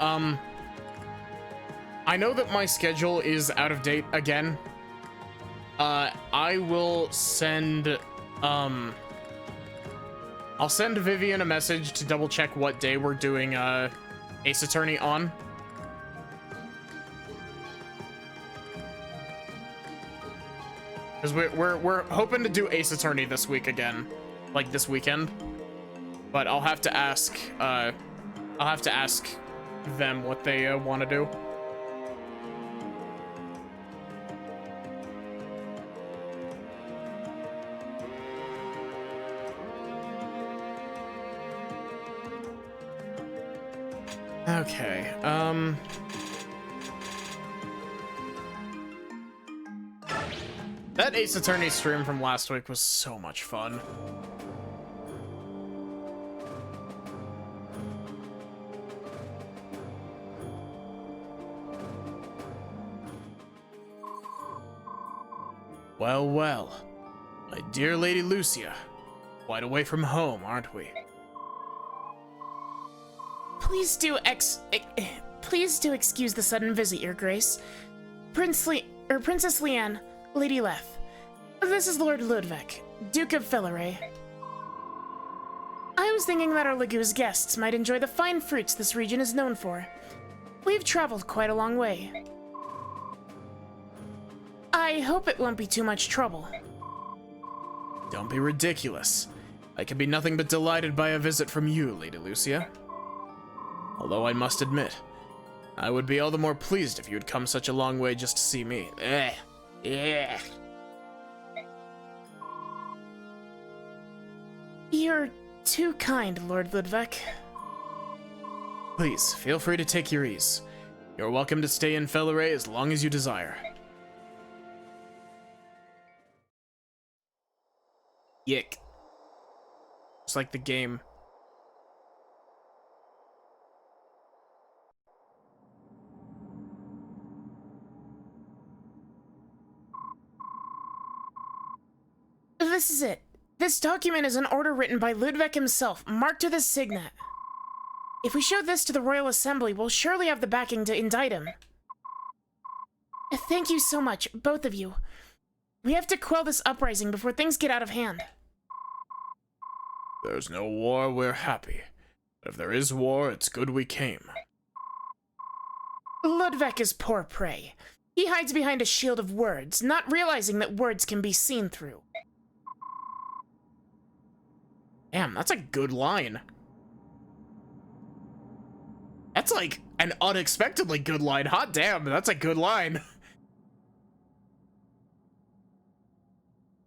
I know that my schedule is out of date again. I will send, I'll send Vivian a message to double check what day we're doing, Ace Attorney on. Because we're hoping to do Ace Attorney this week again, like this weekend. But I'll have to ask, them what they want to do. Okay, that Ace Attorney stream from last week was so much fun. Well, well, my dear Lady Lucia, quite away from home, aren't we? Please do excuse the sudden visit, Your Grace. Princess Leanne, Lady Leth. This is Lord Ludwig, Duke of Felleray. I was thinking that our Lagoo's guests might enjoy the fine fruits this region is known for. We've traveled quite a long way. I hope it won't be too much trouble. Don't be ridiculous. I can be nothing but delighted by a visit from you, Lady Lucia. Although I must admit, I would be all the more pleased if you had come such a long way just to see me. Yeah. You're too kind, Lord Ludwig. Please, feel free to take your ease. You're welcome to stay in Felleray as long as you desire. Yick. It's like the game. This is it. This document is an order written by Ludwig himself, marked to the signet. If we show this to the Royal Assembly, we'll surely have the backing to indict him. Thank you so much, both of you. We have to quell this uprising before things get out of hand. There's no war, we're happy. But if there is war, it's good we came. Ludwig is poor prey. He hides behind a shield of words, not realizing that words can be seen through. Damn, that's a good line. That's like an unexpectedly good line. Hot damn, that's a good line.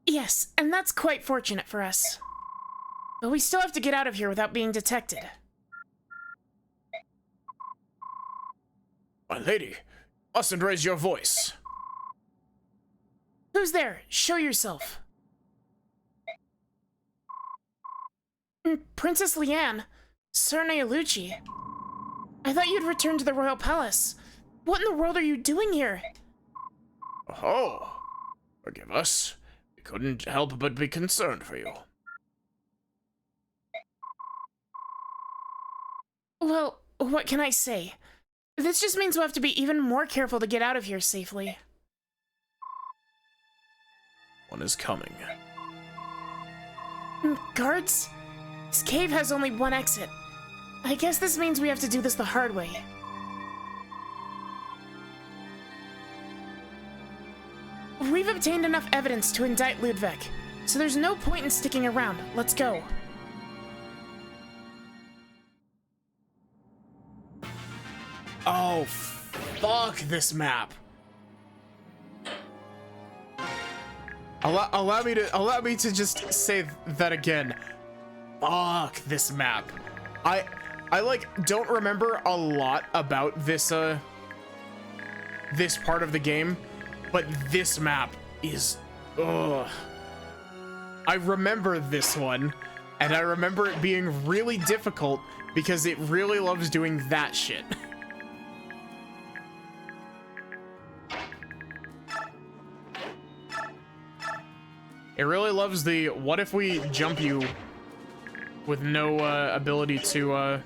Yes, and that's quite fortunate for us. But we still have to get out of here without being detected. My lady, mustn't raise your voice. Who's there? Show yourself. Princess Leanne, Sir Neolucci. I thought you'd returned to the royal palace. What in the world are you doing here? Oh, forgive us. We couldn't help but be concerned for you. Well, what can I say? This just means we'll have to be even more careful to get out of here safely. One is coming. Guards? This cave has only one exit. I guess this means we have to do this the hard way. We've obtained enough evidence to indict Ludwig, so there's no point in sticking around. Let's go. Oh, fuck this map. Allow me to just say that again. Fuck this map. I like don't remember a lot about this this part of the game, but this map is ugh. I remember this one, and I remember it being really difficult because it really loves doing that shit. It really loves the what if we jump you with no ability to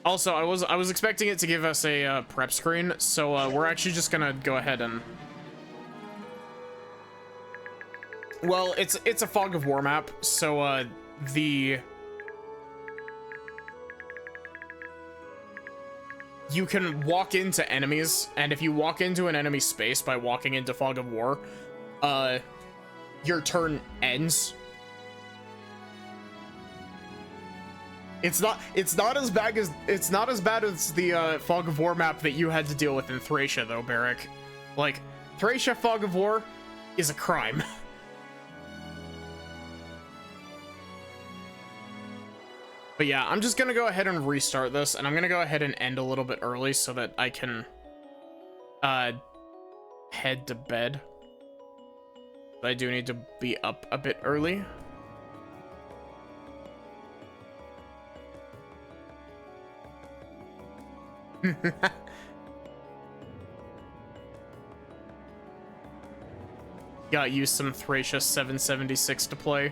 Also, I was expecting it to give us a prep screen, so we're actually just gonna go ahead and well, it's a Fog of War map, so you can walk into enemies, and if you walk into an enemy space by walking into Fog of War, your turn ends. It's not as bad as the Fog of War map that you had to deal with in Thracia, though, Barrick. Like, Thracia Fog of War is a crime. But yeah, I'm just gonna go ahead and restart this, and I'm gonna go ahead and end a little bit early so that I can head to bed. I do need to be up a bit early. Got used some Thracia 776 to play.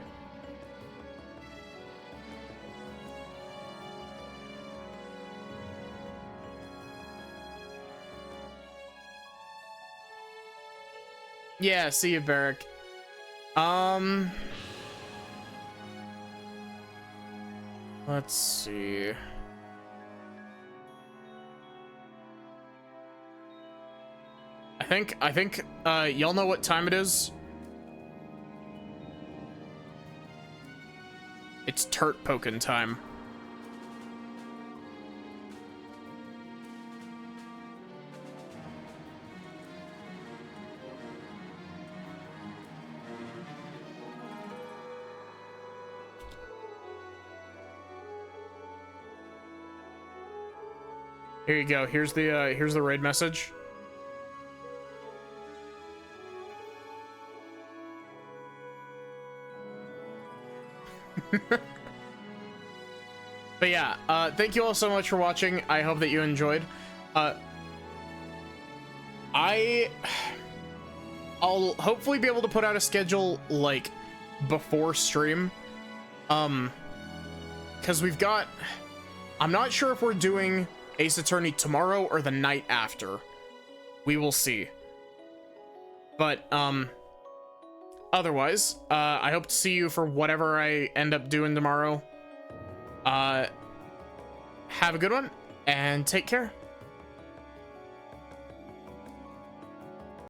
Yeah, see you, Barrick. Let's see. I think y'all know what time it is. It's Turt Pokin' time. Here you go. Here's the raid message. But yeah, thank you all so much for watching. I hope that you enjoyed. I'll hopefully be able to put out a schedule like before stream, because we've got, I'm not sure if we're doing Ace Attorney tomorrow or the night after. We will see. But otherwise, I hope to see you for whatever I end up doing tomorrow. Have a good one and take care.